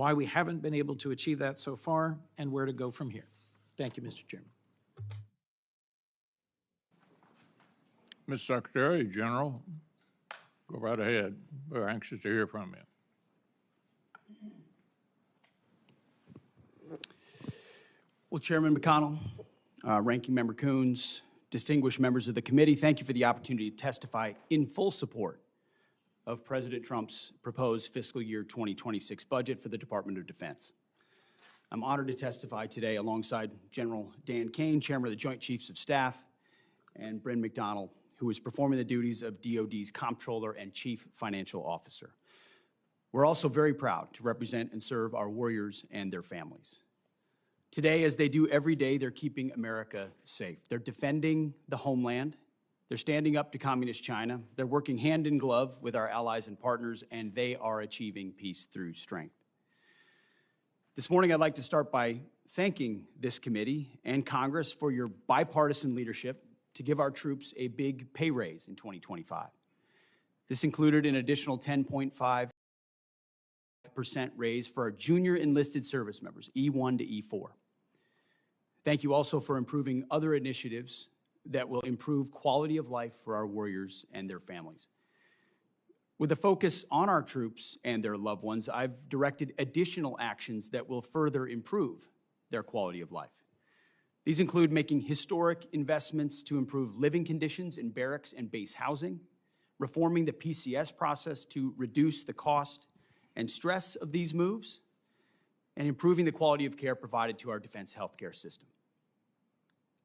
why we haven't been able to achieve that so far, and where to go from here. Thank you, Mr. Chairman. Mr. Secretary General, go right ahead. We're anxious to hear from you. Well, Chairman McConnell, Ranking Member Coons, distinguished members of the committee, thank you for the opportunity to testify in full support of President Trump's proposed fiscal year 2026 budget for the Department of Defense. I'm honored to testify today alongside General Dan Kane, Chairman of the Joint Chiefs of Staff, and Bryn McDonald, who is performing the duties of DoD's Comptroller and Chief Financial Officer. We're also very proud to represent and serve our warriors and their families. Today, as they do every day, they're keeping America safe. They're defending the homeland. They're standing up to Communist China. They're working hand in glove with our allies and partners, and they are achieving peace through strength. This morning, I'd like to start by thanking this committee and Congress for your bipartisan leadership to give our troops a big pay raise in 2025. This included an additional 10.5% raise for our junior enlisted service members, E1 to E4. Thank you also for improving other initiatives that will improve quality of life for our warriors and their families. With a focus on our troops and their loved ones, I've directed additional actions that will further improve their quality of life. These include making historic investments to improve living conditions in barracks and base housing, reforming the PCS process to reduce the cost and stress of these moves, and improving the quality of care provided to our defense healthcare system.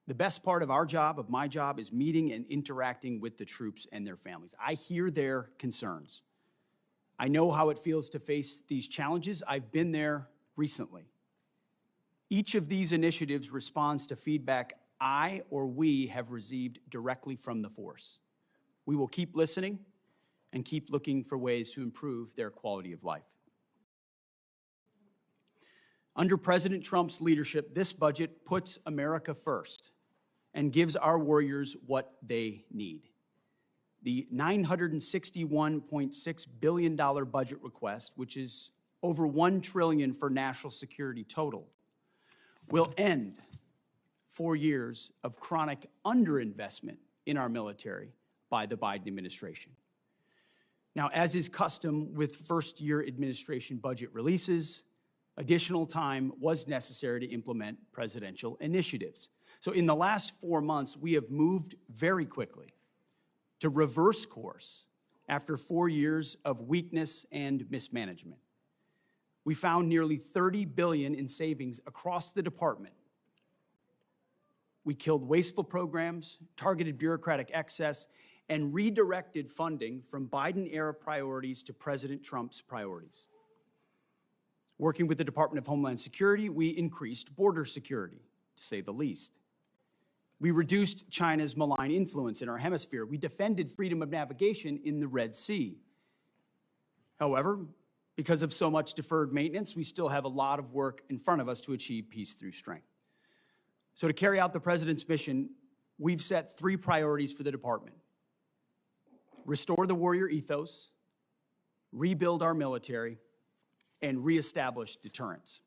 The best part of our job, of my job, is meeting and interacting with the troops and their families. I hear their concerns. I know how it feels to face these challenges. I've been there recently. Each of these initiatives responds to feedback I or we have received directly from the force. We will keep listening and keep looking for ways to improve their quality of life. Under President Trump's leadership, this budget puts America first and gives our warriors what they need. The $961.6 billion budget request, which is over $1 trillion for national security total, will end 4 years of chronic underinvestment in our military by the Biden administration. Now, as is custom with first-year administration budget releases, additional time was necessary to implement presidential initiatives. So in the last 4 months, we have moved very quickly to reverse course after 4 years of weakness and mismanagement. We found nearly $30 billion in savings across the department. We killed wasteful programs, targeted bureaucratic excess, and redirected funding from Biden-era priorities to President Trump's priorities. Working with the Department of Homeland Security, we increased border security, to say the least. We reduced China's malign influence in our hemisphere. We defended freedom of navigation in the Red Sea. However, because of so much deferred maintenance, we still have a lot of work in front of us to achieve peace through strength. So to carry out the President's mission, we've set 3 priorities for the department: restore the warrior ethos, rebuild our military, and reestablish deterrence.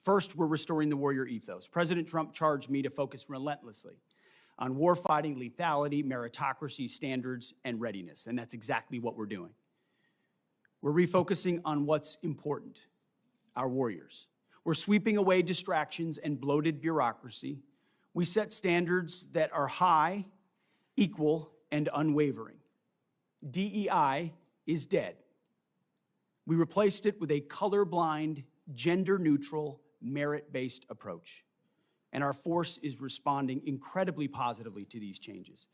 First, we're restoring the warrior ethos. President Trump charged me to focus relentlessly on warfighting lethality, meritocracy, standards, and readiness, and that's exactly what we're doing. We're refocusing on what's important, our warriors. We're sweeping away distractions and bloated bureaucracy. We set standards that are high, equal, and unwavering. DEI is dead. We replaced it with a colorblind, gender-neutral, merit-based approach. And our force is responding incredibly positively to these changes.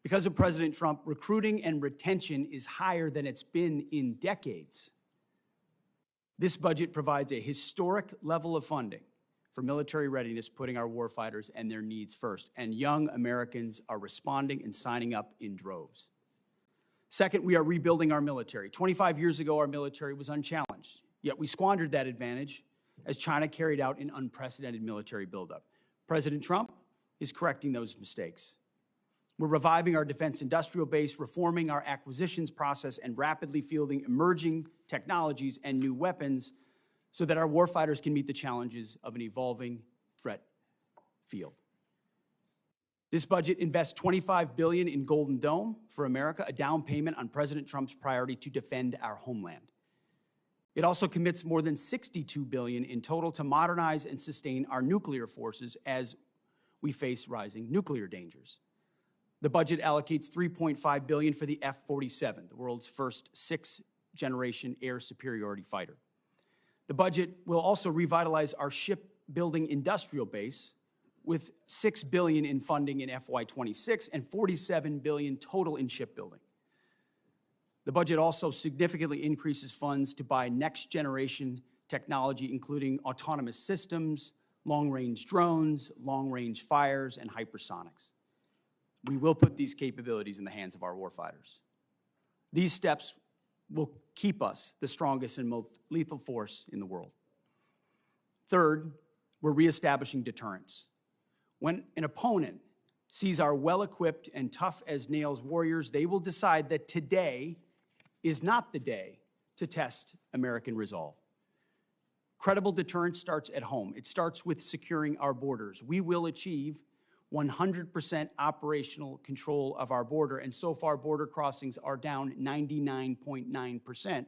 Because of President Trump, recruiting and retention is higher than it's been in decades. This budget provides a historic level of funding for military readiness, putting our warfighters and their needs first. And young Americans are responding and signing up in droves. Second, we are rebuilding our military. 25 years ago, our military was unchallenged, yet we squandered that advantage as China carried out an unprecedented military buildup. President Trump is correcting those mistakes. We're reviving our defense industrial base, reforming our acquisitions process, and rapidly fielding emerging technologies and new weapons so that our warfighters can meet the challenges of an evolving threat field. This budget invests $25 billion in Golden Dome for America, a down payment on President Trump's priority to defend our homeland. It also commits more than $62 billion in total to modernize and sustain our nuclear forces as we face rising nuclear dangers. The budget allocates $3.5 billion for the F-47, the world's first sixth-generation air superiority fighter. The budget will also revitalize our shipbuilding industrial base with $6 billion in funding in FY26 and $47 billion total in shipbuilding. The budget also significantly increases funds to buy next-generation technology, including autonomous systems, long-range drones, long-range fires, and hypersonics. We will put these capabilities in the hands of our warfighters. These steps will keep us the strongest and most lethal force in the world. Third, we're reestablishing deterrence. When an opponent sees our well-equipped and tough-as-nails warriors, they will decide that today is not the day to test American resolve. Credible deterrence starts at home. It starts with securing our borders. We will achieve 100% operational control of our border, and so far border crossings are down 99.9%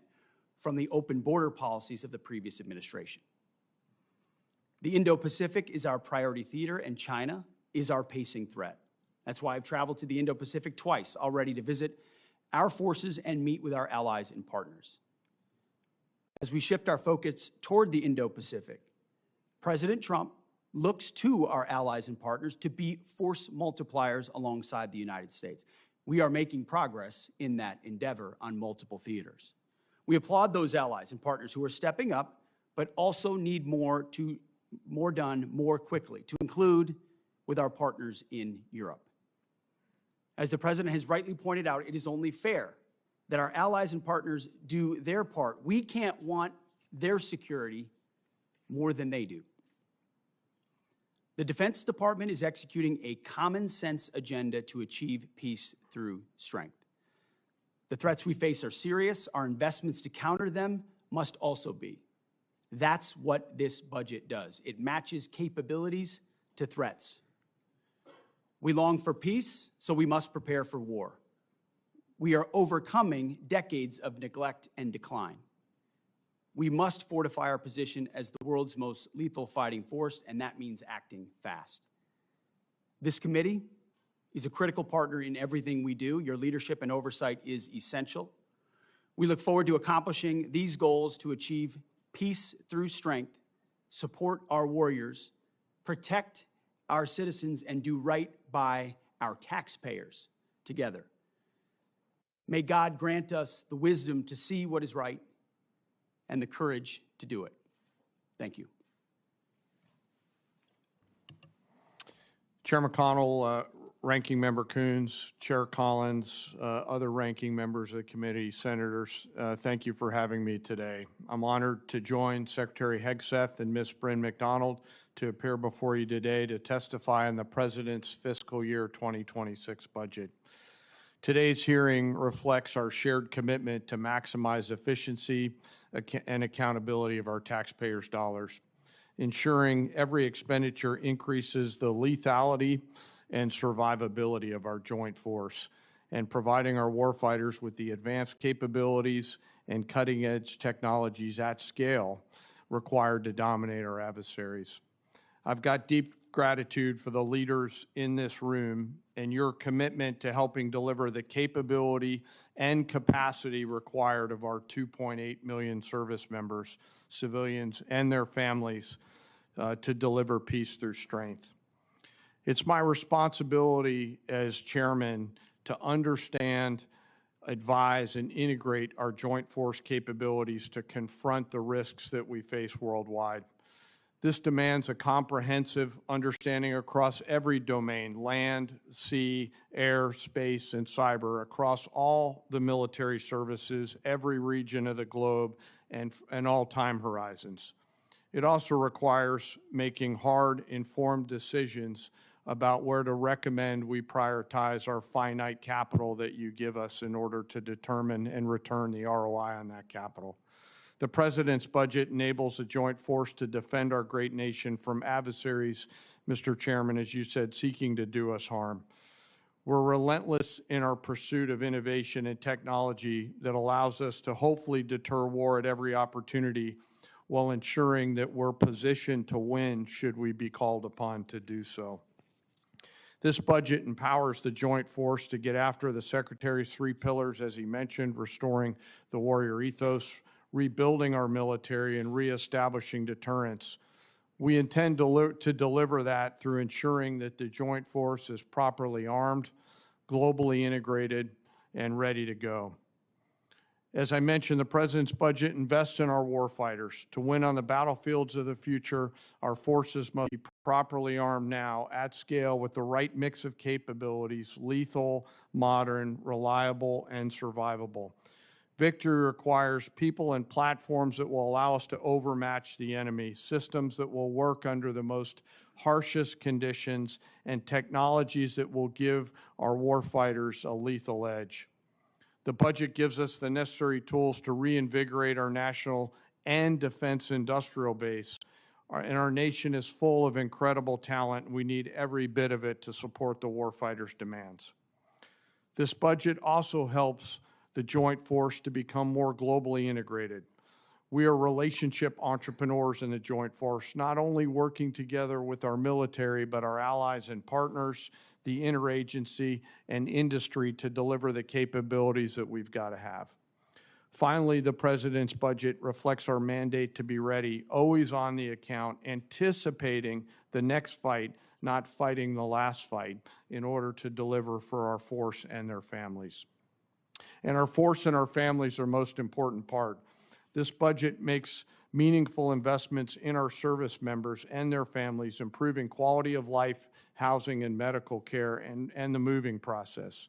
from the open border policies of the previous administration. The Indo-Pacific is our priority theater, and China is our pacing threat. That's why I've traveled to the Indo-Pacific twice already to visit our forces and meet with our allies and partners. As we shift our focus toward the Indo-Pacific, President Trump looks to our allies and partners to be force multipliers alongside the United States. We are making progress in that endeavor on multiple theaters. We applaud those allies and partners who are stepping up, but also need more done more quickly, to include with our partners in Europe. As the President has rightly pointed out, it is only fair that our allies and partners do their part. We can't want their security more than they do. The Defense Department is executing a common-sense agenda to achieve peace through strength. The threats we face are serious. Our investments to counter them must also be. That's what this budget does. It matches capabilities to threats. We long for peace, so we must prepare for war. We are overcoming decades of neglect and decline. We must fortify our position as the world's most lethal fighting force, and that means acting fast. This committee is a critical partner in everything we do. Your leadership and oversight is essential. We look forward to accomplishing these goals to achieve peace through strength, support our warriors, protect our citizens, and do right by our taxpayers together. May God grant us the wisdom to see what is right and the courage to do it. Thank you. Chair McConnell, Ranking Member Coons, Chair Collins, other ranking members of the committee, senators, thank you for having me today. I'm honored to join Secretary Hegseth and Ms. Bryn McDonald to appear before you today to testify on the President's fiscal year 2026 budget. Today's hearing reflects our shared commitment to maximize efficiency and accountability of our taxpayers' dollars, ensuring every expenditure increases the lethality and survivability of our joint force, and providing our warfighters with the advanced capabilities and cutting-edge technologies at scale required to dominate our adversaries. I've got deep gratitude for the leaders in this room and your commitment to helping deliver the capability and capacity required of our 2.8 million service members, civilians, and their families to deliver peace through strength. It's my responsibility as chairman to understand, advise, and integrate our joint force capabilities to confront the risks that we face worldwide. This demands a comprehensive understanding across every domain: land, sea, air, space, and cyber, across all the military services, every region of the globe, and all time horizons. It also requires making hard, informed decisions about where to recommend we prioritize our finite capital that you give us in order to determine and return the ROI on that capital. The President's budget enables the joint force to defend our great nation from adversaries, Mr. Chairman, as you said, seeking to do us harm. We're relentless in our pursuit of innovation and technology that allows us to hopefully deter war at every opportunity while ensuring that we're positioned to win should we be called upon to do so. This budget empowers the joint force to get after the Secretary's 3 pillars, as he mentioned, restoring the warrior ethos, rebuilding our military, and reestablishing deterrence. We intend to deliver that through ensuring that the joint force is properly armed, globally integrated, and ready to go. As I mentioned, the President's budget invests in our warfighters. To win on the battlefields of the future, our forces must be properly armed now, at scale, with the right mix of capabilities: lethal, modern, reliable, and survivable. Victory requires people and platforms that will allow us to overmatch the enemy, systems that will work under the most harshest conditions, and technologies that will give our warfighters a lethal edge. The budget gives us the necessary tools to reinvigorate our national and defense industrial base. And our nation is full of incredible talent, and we need every bit of it to support the warfighters' demands. This budget also helps the joint force to become more globally integrated. We are relationship entrepreneurs in the joint force, not only working together with our military, but our allies and partners, the interagency, and industry to deliver the capabilities that we've got to have. Finally, the President's budget reflects our mandate to be ready, always on the account, anticipating the next fight, not fighting the last fight, in order to deliver for our force and their families. And our force and our families are the most important part. This budget makes meaningful investments in our service members and their families, improving quality of life, housing, and medical care, and the moving process.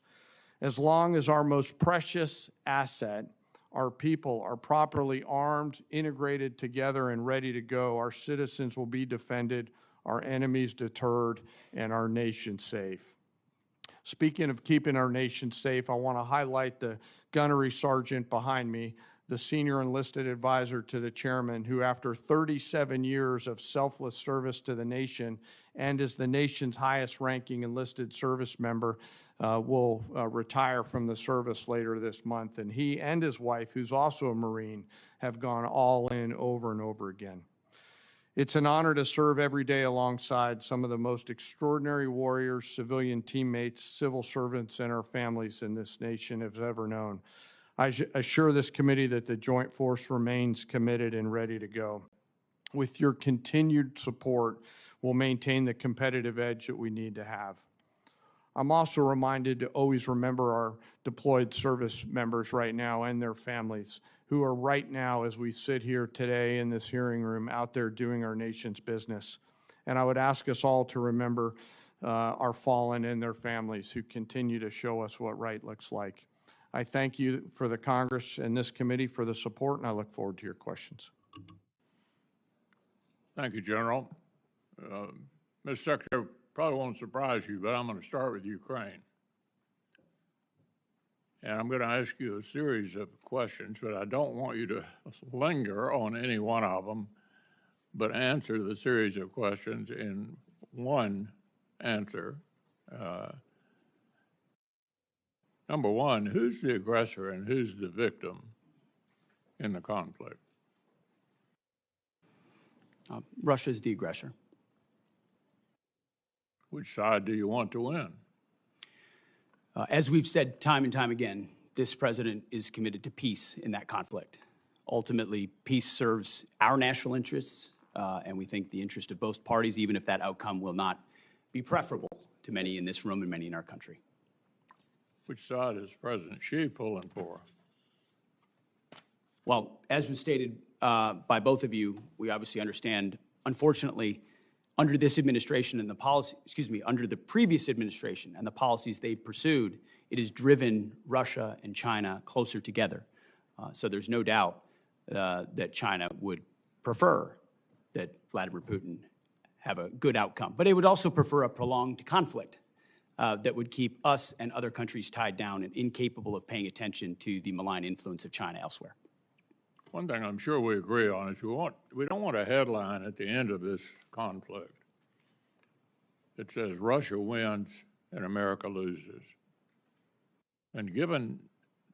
As long as our most precious asset, our people, are properly armed, integrated together, and ready to go, our citizens will be defended, our enemies deterred, and our nation safe. Speaking of keeping our nation safe, I want to highlight the gunnery sergeant behind me, the senior enlisted advisor to the chairman, who after 37 years of selfless service to the nation and as the nation's highest ranking enlisted service member, will retire from the service later this month. And he and his wife, who's also a Marine, have gone all in over and over again. It's an honor to serve every day alongside some of the most extraordinary warriors, civilian teammates, civil servants, and our families in this nation have ever known. I assure this committee that the joint force remains committed and ready to go. With your continued support, we'll maintain the competitive edge that we need to have. I'm also reminded to always remember our deployed service members right now and their families, who are right now, as we sit here today in this hearing room, out there doing our nation's business. And I would ask us all to remember our fallen and their families, who continue to show us what right looks like. I thank you for the Congress and this committee for the support, and I look forward to your questions. Thank you, General. Mr. Secretary, probably won't surprise you, but I'm going to start with Ukraine. And I'm going to ask you a series of questions, but I don't want you to linger on any one of them, but answer the series of questions in one answer. Number one, who's the aggressor and who's the victim in the conflict? Russia's the aggressor. Which side do you want to win? As we've said time and time again, this president is committed to peace in that conflict. Ultimately, peace serves our national interests, and we think the interest of both parties, even if that outcome will not be preferable to many in this room and many in our country. Which side is President Xi pulling for? Well, as was stated by both of you, we obviously understand, unfortunately, under this administration and the policy, under the previous administration and the policies they pursued, it has driven Russia and China closer together. So there's no doubt that China would prefer that Vladimir Putin have a good outcome. But it would also prefer a prolonged conflict that would keep us and other countries tied down and incapable of paying attention to the malign influence of China elsewhere. One thing I'm sure we agree on is we don't want a headline at the end of this conflict that says Russia wins and America loses. And given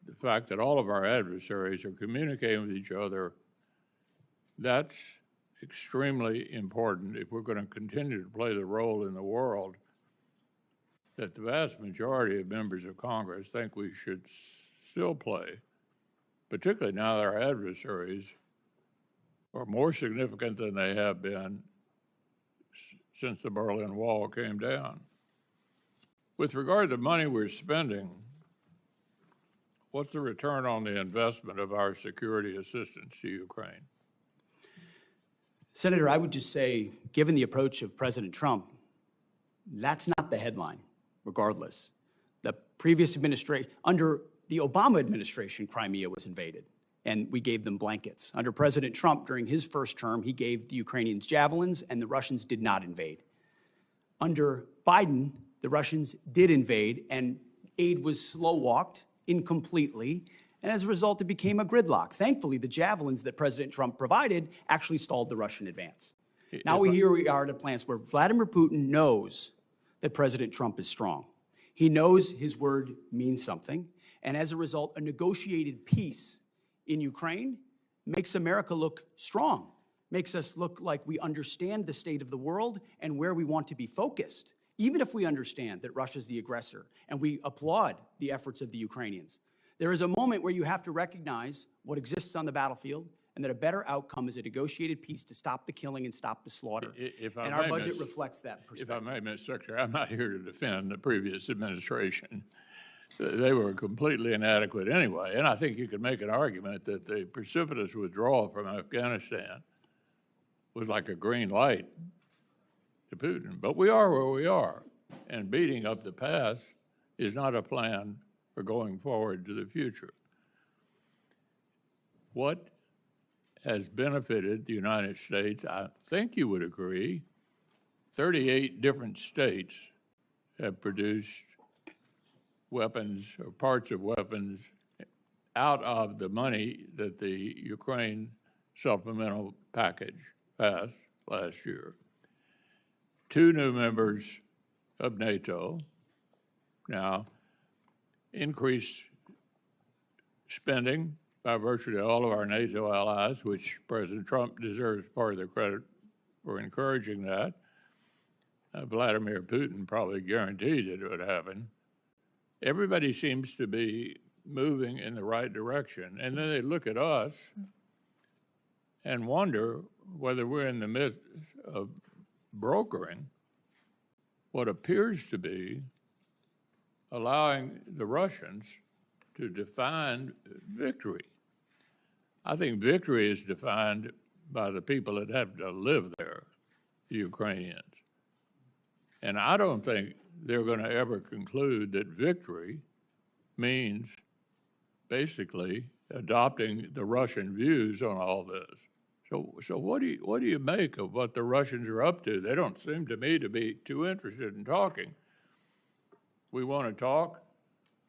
the fact that all of our adversaries are communicating with each other, that's extremely important if we're going to continue to play the role in the world that the vast majority of members of Congress think we should still play, particularly now that our adversaries are more significant than they have been since the Berlin Wall came down. With regard to the money we're spending, what's the return on the investment of our security assistance to Ukraine? Senator, I would just say, given the approach of President Trump, that's not the headline, regardless. The previous administration, under the Obama administration, Crimea was invaded, and we gave them blankets. Under President Trump, during his first term, he gave the Ukrainians javelins, and the Russians did not invade. Under Biden, the Russians did invade, and aid was slow-walked incompletely, and as a result, it became a gridlock. Thankfully, the javelins that President Trump provided actually stalled the Russian advance. Now we are at a place where Vladimir Putin knows that President Trump is strong. He knows his word means something, and as a result, a negotiated peace in Ukraine makes America look strong, makes us look like we understand the state of the world and where we want to be focused, even if we understand that Russia's the aggressor, and we applaud the efforts of the Ukrainians. There is a moment where you have to recognize what exists on the battlefield and that a better outcome is a negotiated peace to stop the killing and stop the slaughter. And our budget reflects that perspective. If I may, Mr. Secretary, I'm not here to defend the previous administration. They were completely inadequate anyway, and I think you could make an argument that the precipitous withdrawal from Afghanistan was like a green light to Putin. But we are where we are, and beating up the past is not a plan for going forward to the future. What has benefited the United States, I think you would agree, 38 different states have produced weapons or parts of weapons out of the money that the Ukraine supplemental package passed last year. 2 new members of NATO now increased spending by virtually all of our NATO allies, which President Trump deserves part of the credit for encouraging that. Vladimir Putin probably guaranteed it would happen. Everybody seems to be moving in the right direction. And then they look at us and wonder whether we're in the midst of brokering what appears to be allowing the Russians to define victory. I think victory is defined by the people that have to live there, the Ukrainians. And I don't think they're going to ever conclude that victory means basically adopting the Russian views on all this. So what do you make of what the Russians are up to? They don't seem to me to be too interested in talking. We want to talk.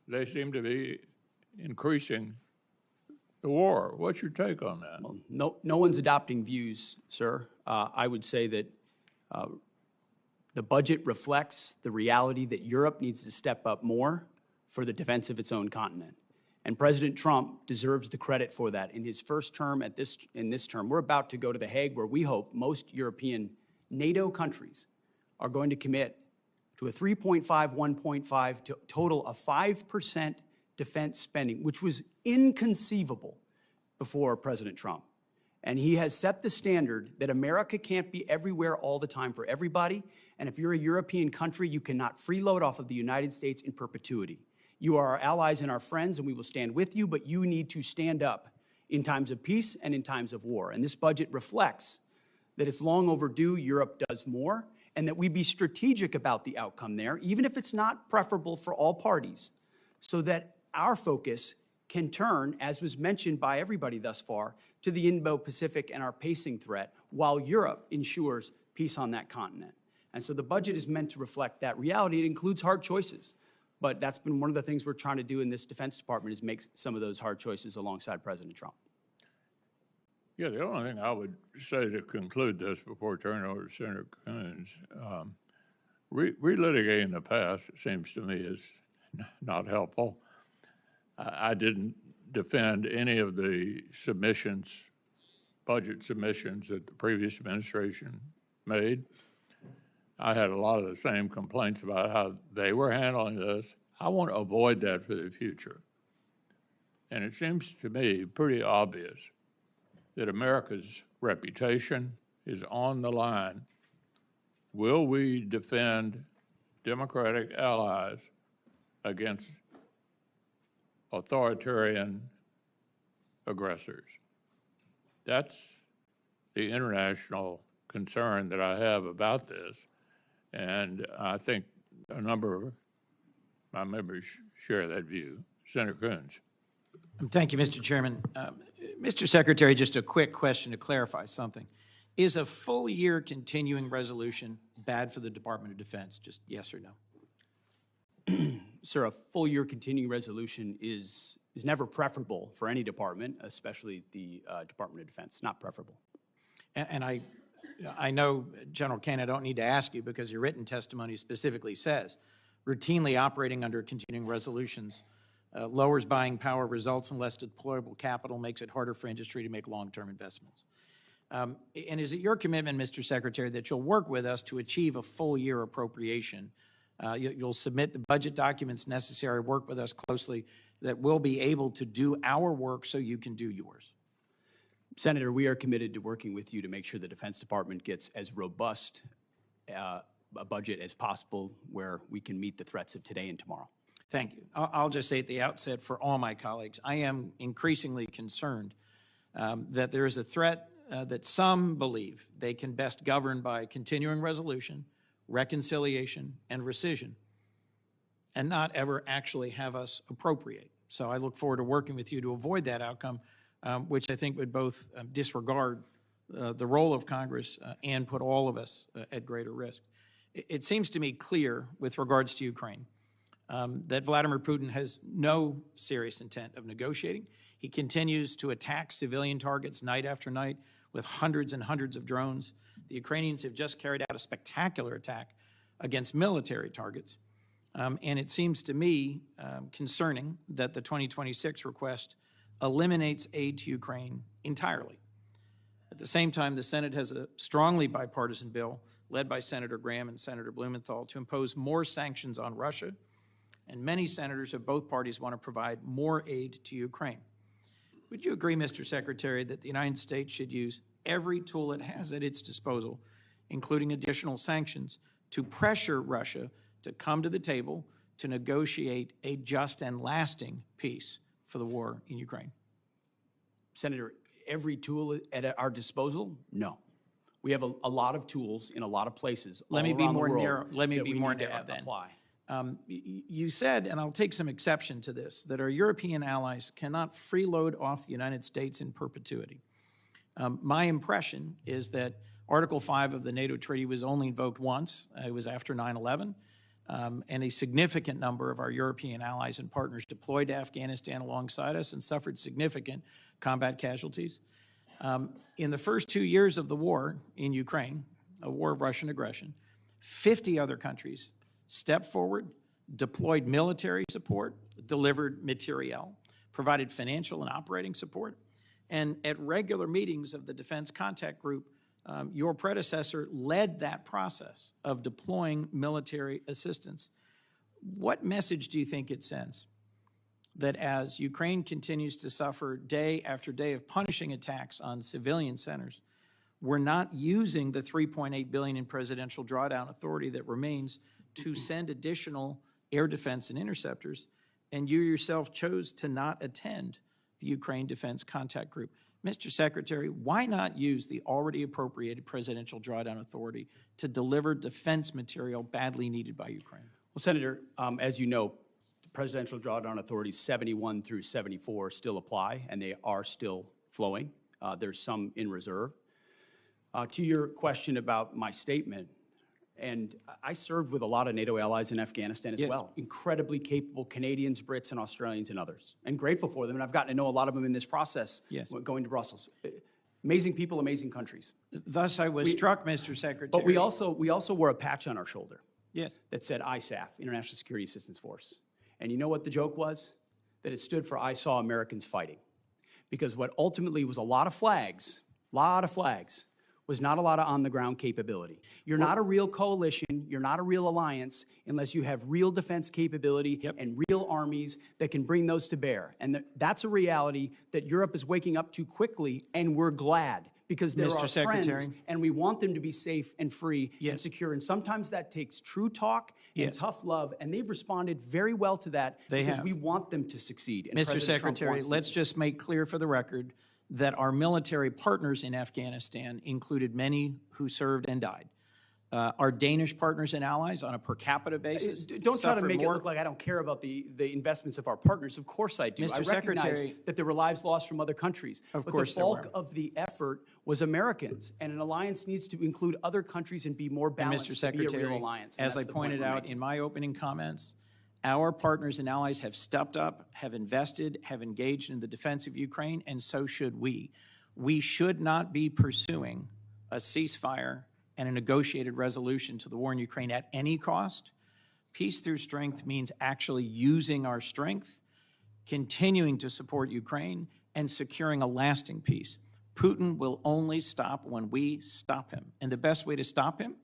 They seem to be increasing the war. What's your take on that? Well, no one's adopting views, sir. I would say that the budget reflects the reality that Europe needs to step up more for the defense of its own continent. And President Trump deserves the credit for that. In his first term, in this term, we're about to go to The Hague, where we hope most European NATO countries are going to commit to a 3.5, 1.5 to total of 5% defense spending, which was inconceivable before President Trump. And he has set the standard that America can't be everywhere all the time for everybody. And if you're a European country, you cannot freeload off of the United States in perpetuity. You are our allies and our friends, and we will stand with you, but you need to stand up in times of peace and in times of war. And this budget reflects that it's long overdue Europe does more, and that we be strategic about the outcome there, even if it's not preferable for all parties, so that our focus can turn, as was mentioned by everybody thus far, to the Indo-Pacific and our pacing threat, while Europe ensures peace on that continent. And so the budget is meant to reflect that reality. It includes hard choices. But that's been one of the things we're trying to do in this Defense Department, is make some of those hard choices alongside President Trump. Yeah, the only thing I would say to conclude this before turning over to Senator Coons, relitigating the past, it seems to me, is not helpful. I didn't defend any of the submissions, budget submissions that the previous administration made. I had a lot of the same complaints about how they were handling this. I want to avoid that for the future. And it seems to me pretty obvious that America's reputation is on the line. Will we defend democratic allies against authoritarian aggressors? That's the international concern that I have about this, and I think a number of my members share that view. Senator Coons. Thank you, Mr. Chairman. Mr. Secretary, just a quick question to clarify something. Is a full year continuing resolution bad for the Department of Defense? Just yes or no? Sir, a full year continuing resolution is never preferable for any department, especially the Department of Defense. Not preferable. And I know, General Kane, I don't need to ask you because your written testimony specifically says routinely operating under continuing resolutions lowers buying power, results in less deployable capital, makes it harder for industry to make long-term investments. And is it your commitment, Mr. Secretary, that you'll work with us to achieve a full-year appropriation? You'll submit the budget documents necessary, work with us closely, that we'll be able to do our work so you can do yours. Senator, we are committed to working with you to make sure the Defense Department gets as robust a budget as possible where we can meet the threats of today and tomorrow. Thank you. I'll just say at the outset for all my colleagues, I am increasingly concerned that there is a threat that some believe they can best govern by continuing resolution, reconciliation, and rescission, and not ever actually have us appropriate. So I look forward to working with you to avoid that outcome, which I think would both disregard the role of Congress and put all of us at greater risk. It seems to me clear with regards to Ukraine that Vladimir Putin has no serious intent of negotiating. He continues to attack civilian targets night after night with hundreds and hundreds of drones. The Ukrainians have just carried out a spectacular attack against military targets. And it seems to me concerning that the 2026 request eliminates aid to Ukraine entirely. At the same time, the Senate has a strongly bipartisan bill led by Senator Graham and Senator Blumenthal to impose more sanctions on Russia, and many senators of both parties want to provide more aid to Ukraine. Would you agree, Mr. Secretary, that the United States should use every tool it has at its disposal, including additional sanctions, to pressure Russia to come to the table to negotiate a just and lasting peace for the war in Ukraine? Senator, every tool at our disposal? No. We have a lot of tools in a lot of places. Let me be more narrow. Let me be more narrow then. Apply. You said, and I'll take some exception to this, that our European allies cannot freeload off the United States in perpetuity. My impression is that Article 5 of the NATO treaty was only invoked once. It was after 9/11. And a significant number of our European allies and partners deployed to Afghanistan alongside us and suffered significant combat casualties. In the first 2 years of the war in Ukraine, a war of Russian aggression, 50 other countries stepped forward, deployed military support, delivered materiel, provided financial and operating support, and at regular meetings of the Defense Contact Group, your predecessor led that process of deploying military assistance. What message do you think it sends that as Ukraine continues to suffer day after day of punishing attacks on civilian centers, we're not using the $3.8 billion in presidential drawdown authority that remains to send additional air defense and interceptors, and you yourself chose to not attend the Ukraine Defense Contact Group? Mr. Secretary, why not use the already appropriated presidential drawdown authority to deliver defense material badly needed by Ukraine? Well, Senator, as you know, the presidential drawdown authorities 71 through 74 still apply, and they are still flowing. There's some in reserve. To your question about my statement, and I served with a lot of NATO allies in Afghanistan as well. Incredibly capable Canadians, Brits, and Australians and others. And grateful for them, and I've gotten to know a lot of them in this process going to Brussels. Amazing people, amazing countries. Thus, I was struck, Mr. Secretary. But we also wore a patch on our shoulder Yes. that said ISAF, International Security Assistance Force. And you know what the joke was? That it stood for I Saw Americans Fighting. Because what ultimately was a lot of flags, was not a lot of on-the-ground capability. You're not a real coalition, you're not a real alliance unless you have real defense capability and real armies that can bring those to bear. And that's a reality that Europe is waking up to quickly, and we're glad because they're Mr. our Secretary. friends, and we want them to be safe and free and secure. And sometimes that takes true talk and tough love, and they've responded very well to that because we want them to succeed. And Mr. President Trump Secretary, wants them let's to. just make clear for the record that our military partners in Afghanistan included many who served and died. Our Danish partners and allies on a per capita basis Don't try to suffered make more. it look like I don't care about the investments of our partners. Of course I do. Mr. I recognize Secretary, that there were lives lost from other countries. Of but course the there bulk were. of the effort was Americans, and an alliance needs to include other countries and be more And balanced Mr. to be a Secretary, real alliance. And as I that's the point pointed we're out making. in my opening comments, our partners and allies have stepped up, have invested, have engaged in the defense of Ukraine, and so should we. We should not be pursuing a ceasefire and a negotiated resolution to the war in Ukraine at any cost. Peace through strength means actually using our strength, continuing to support Ukraine, and securing a lasting peace. Putin will only stop when we stop him. And the best way to stop him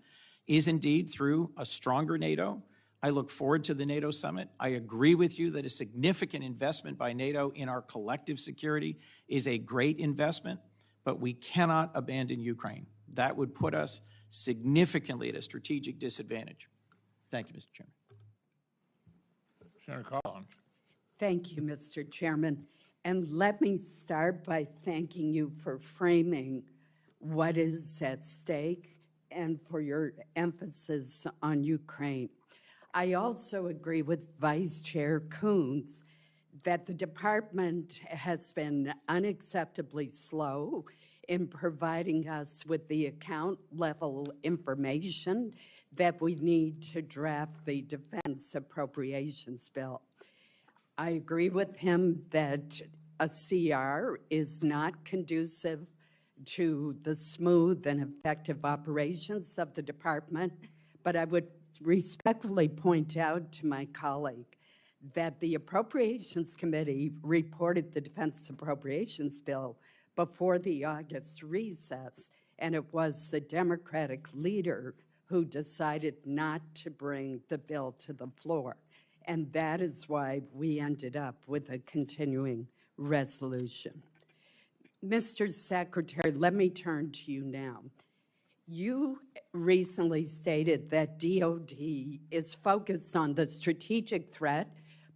is indeed through a stronger NATO. I look forward to the NATO summit. I agree with you that a significant investment by NATO in our collective security is a great investment, but we cannot abandon Ukraine. That would put us significantly at a strategic disadvantage. Thank you, Mr. Chairman. Senator Collins. Thank you, Mr. Chairman. And let me start by thanking you for framing what is at stake and for your emphasis on Ukraine. I also agree with Vice Chair Coons that the department has been unacceptably slow in providing us with the account level information that we need to draft the defense appropriations bill. I agree with him that a CR is not conducive to the smooth and effective operations of the department, but I would respectfully point out to my colleague that the Appropriations Committee reported the Defense Appropriations Bill before the August recess, and it was the Democratic leader who decided not to bring the bill to the floor. And that is why we ended up with a continuing resolution. Mr. Secretary, let me turn to you now. You recently stated that DOD is focused on the strategic threat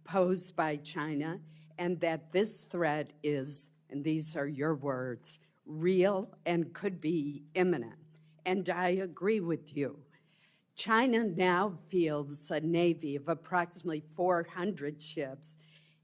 posed by China and that this threat is, and these are your words, real and could be imminent. And I agree with you. China now fields a navy of approximately 400 ships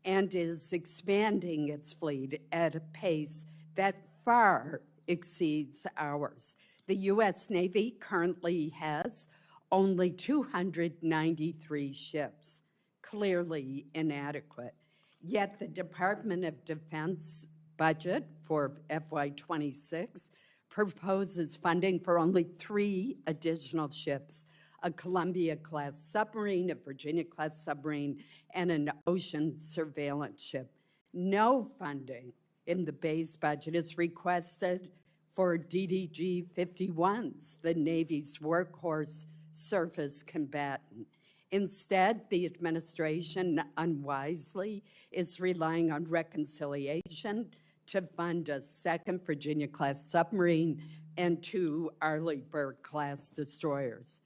and is expanding its fleet at a pace that far exceeds ours. The U.S. Navy currently has only 293 ships, clearly inadequate. Yet the Department of Defense budget for FY26 proposes funding for only 3 additional ships, a Columbia-class submarine, a Virginia-class submarine, and an ocean surveillance ship. No funding in the base budget is requested for DDG-51s, the Navy's workhorse surface combatant. Instead, the administration unwisely is relying on reconciliation to fund a second Virginia-class submarine and 2 Arleigh Burke-class destroyers.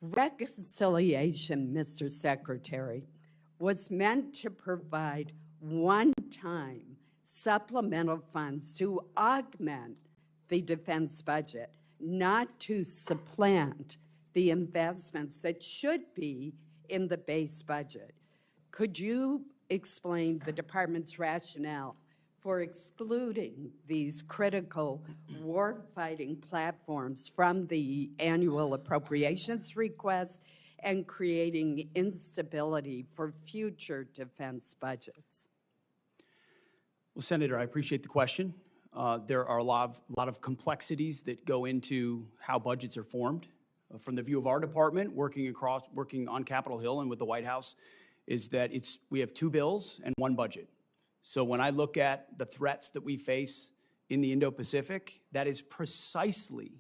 Reconciliation, Mr. Secretary, was meant to provide one-time supplemental funds to augment the defense budget, not to supplant the investments that should be in the base budget. Could you explain the department's rationale for excluding these critical war-fighting platforms from the annual appropriations request and creating instability for future defense budgets? Well, Senator, I appreciate the question. There are a lot of complexities that go into how budgets are formed. From the view of our department, working on Capitol Hill and with the White House, is that we have 2 bills and 1 budget. So when I look at the threats that we face in the Indo-Pacific, that is precisely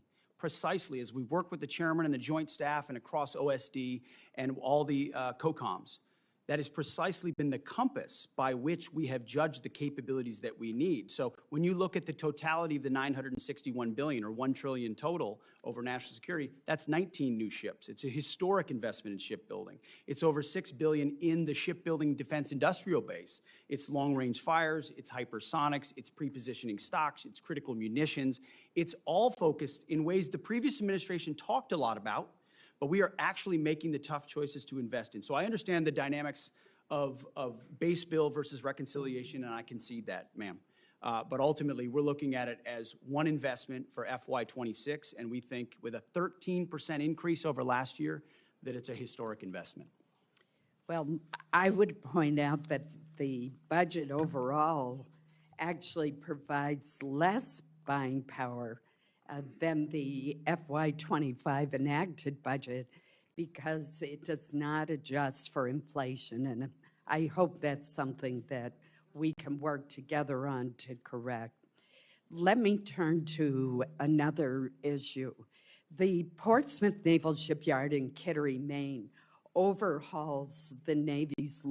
as we've worked with the chairman and the joint staff and across OSD and all the COCOMs, that has precisely been the compass by which we have judged the capabilities that we need. So when you look at the totality of the $961 billion or $1 trillion total over national security, that's 19 new ships. It's a historic investment in shipbuilding. It's over $6 billion in the shipbuilding defense industrial base. It's long-range fires, it's hypersonics, it's pre-positioning stocks, it's critical munitions. It's all focused in ways the previous administration talked a lot about, but we are actually making the tough choices to invest in. So I understand the dynamics of base bill versus reconciliation, and I concede that, ma'am. But ultimately, we're looking at it as one investment for FY26, and we think with a 13% increase over last year, that it's a historic investment. Well, I would point out that the budget overall actually provides less buying power than the FY25 enacted budget because it does not adjust for inflation. And I hope that's something that we can work together on to correct. Let me turn to another issue. The Portsmouth Naval Shipyard in Kittery, Maine, overhauls the Navy's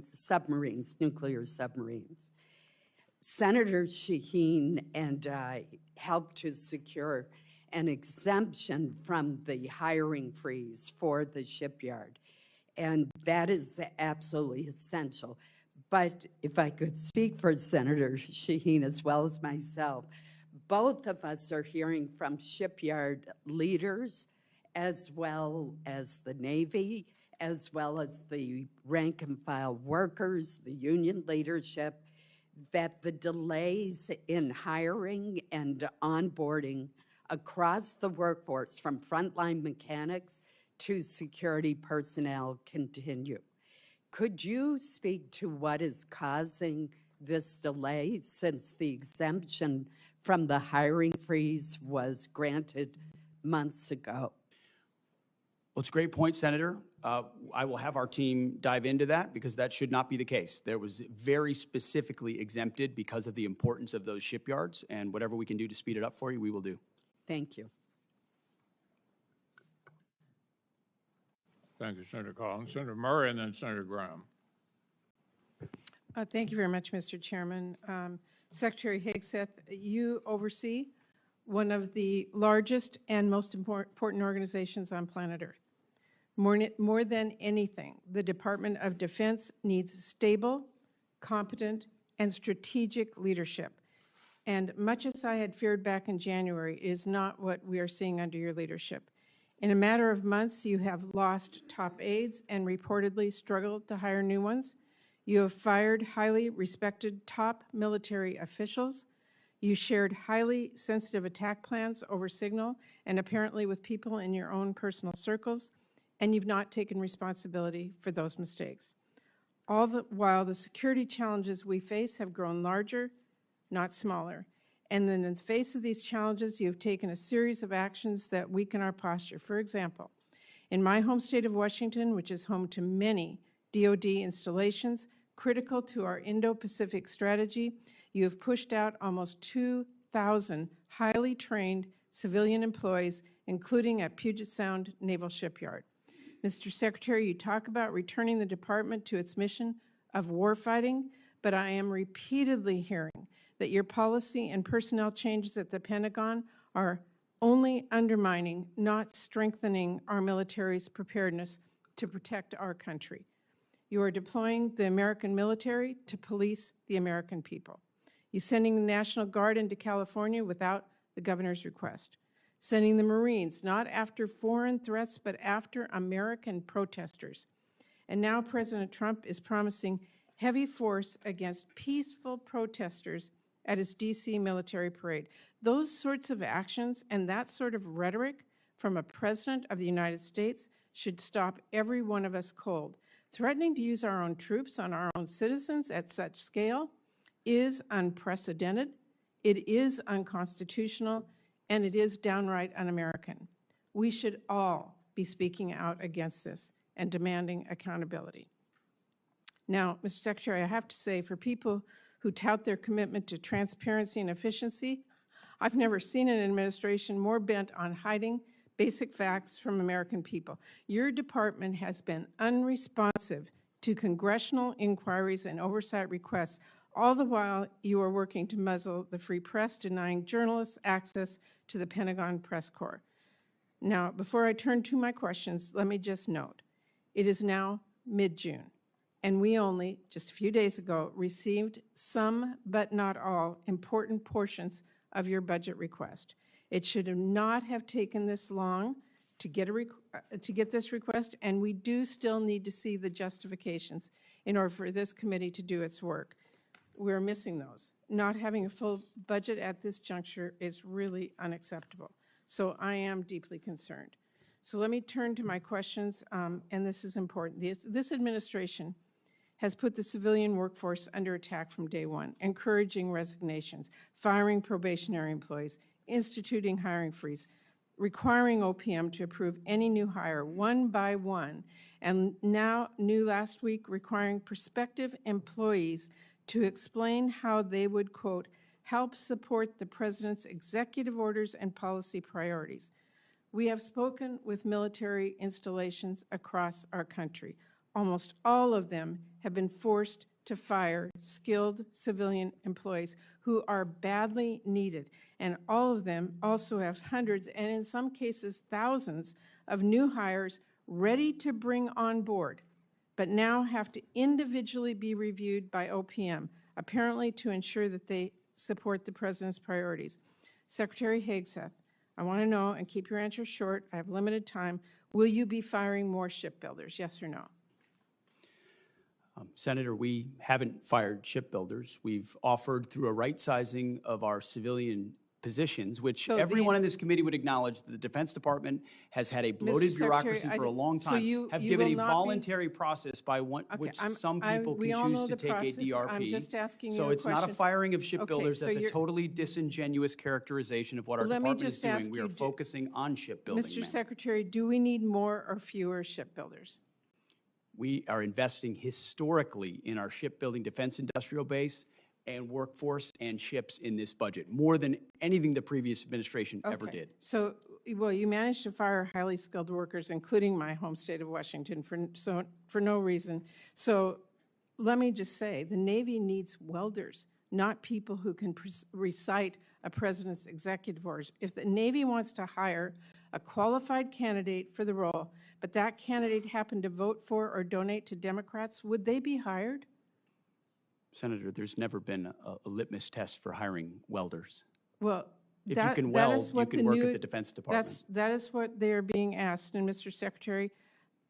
submarines, nuclear submarines. Senator Shaheen and I helped to secure an exemption from the hiring freeze for the shipyard, and that is absolutely essential. But if I could speak for Senator Shaheen as well as myself, both of us are hearing from shipyard leaders as well as the Navy, as well as the rank and file workers, the union leadership, that the delays in hiring and onboarding across the workforce, from frontline mechanics to security personnel, continue. Could you speak to what is causing this delay since the exemption from the hiring freeze was granted months ago? Well, it's a great point, Senator. I will have our team dive into that because that should not be the case. There was very specifically exempted because of the importance of those shipyards, and whatever we can do to speed it up for you, we will do. Thank you. Thank you, Senator Collins. Senator Murray and then Senator Graham. Thank you very much, Mr. Chairman. Secretary Hegseth, you oversee one of the largest and most important organizations on planet Earth. More than anything, the Department of Defense needs stable, competent, and strategic leadership. And much as I had feared back in January, it is not what we are seeing under your leadership. In a matter of months, you have lost top aides and reportedly struggled to hire new ones. You have fired highly respected top military officials. You shared highly sensitive attack plans over Signal and apparently with people in your own personal circles, and you've not taken responsibility for those mistakes. All the while, the security challenges we face have grown larger, not smaller. And then in the face of these challenges, you have taken a series of actions that weaken our posture. For example, in my home state of Washington, which is home to many DoD installations critical to our Indo-Pacific strategy, you have pushed out almost 2,000 highly trained civilian employees, including at Puget Sound Naval Shipyard. Mr. Secretary, you talk about returning the department to its mission of warfighting, but I am repeatedly hearing that your policy and personnel changes at the Pentagon are only undermining, not strengthening our military's preparedness to protect our country. You are deploying the American military to police the American people. You're sending the National Guard into California without the governor's request. Sending the Marines not after foreign threats, but after American protesters. And now President Trump is promising heavy force against peaceful protesters at his D.C. military parade. Those sorts of actions and that sort of rhetoric from a president of the United States should stop every one of us cold. Threatening to use our own troops on our own citizens at such scale is unprecedented. It is unconstitutional, and it is downright un-American. We should all be speaking out against this and demanding accountability. Now, Mr. Secretary, I have to say, for people who tout their commitment to transparency and efficiency, I've never seen an administration more bent on hiding basic facts from American people. Your department has been unresponsive to congressional inquiries and oversight requests, all the while you are working to muzzle the free press, denying journalists access to the Pentagon press corps. Now, before I turn to my questions, let me just note, it is now mid-June, and we only, just a few days ago, received some, but not all, important portions of your budget request. It should not have taken this long to get this request, and we do still need to see the justifications in order for this committee to do its work. We're missing those. Not having a full budget at this juncture is really unacceptable. So I am deeply concerned. So let me turn to my questions, and this is important. This administration has put the civilian workforce under attack from day one, encouraging resignations, firing probationary employees, instituting hiring freeze, requiring OPM to approve any new hire one by one, and now, new last week, requiring prospective employees to explain how they would, quote, help support the President's executive orders and policy priorities. We have spoken with military installations across our country. Almost all of them have been forced to fire skilled civilian employees who are badly needed, and all of them also have hundreds, and in some cases thousands, of new hires ready to bring on board, but now have to individually be reviewed by OPM, apparently to ensure that they support the President's priorities. Secretary Hegseth, I want to know, and keep your answers short, I have limited time, will you be firing more shipbuilders, yes or no? Senator, we haven't fired shipbuilders. We've offered through a right-sizing of our civilian positions, which So everyone in this committee would acknowledge that the Defense Department has had a bloated bureaucracy for a long so time, you have will given a not be- all process by which some people we can all choose know to the take process. a DRP. I'm just asking So you a it's not a question. firing of shipbuilders. so That's a you're- totally disingenuous characterization of what our Let me department is just ask doing. We are you, focusing on shipbuilding. Mr. ma'am. Secretary, do we need more or fewer shipbuilders? We are investing historically in our shipbuilding defense industrial base and workforce and ships in this budget, more than anything the previous administration ever Okay. did. So, well, you managed to fire highly skilled workers, including my home state of Washington, for no reason. So let me just say, the Navy needs welders, not people who can recite a president's executive orders. If the Navy wants to hire a qualified candidate for the role, but that candidate happened to vote for or donate to Democrats, would they be hired? Senator, there's never been a litmus test for hiring welders. Well, If that, you can that weld, is you what can work new- at the Defense Department. That is what they are being asked. And Mr. Secretary,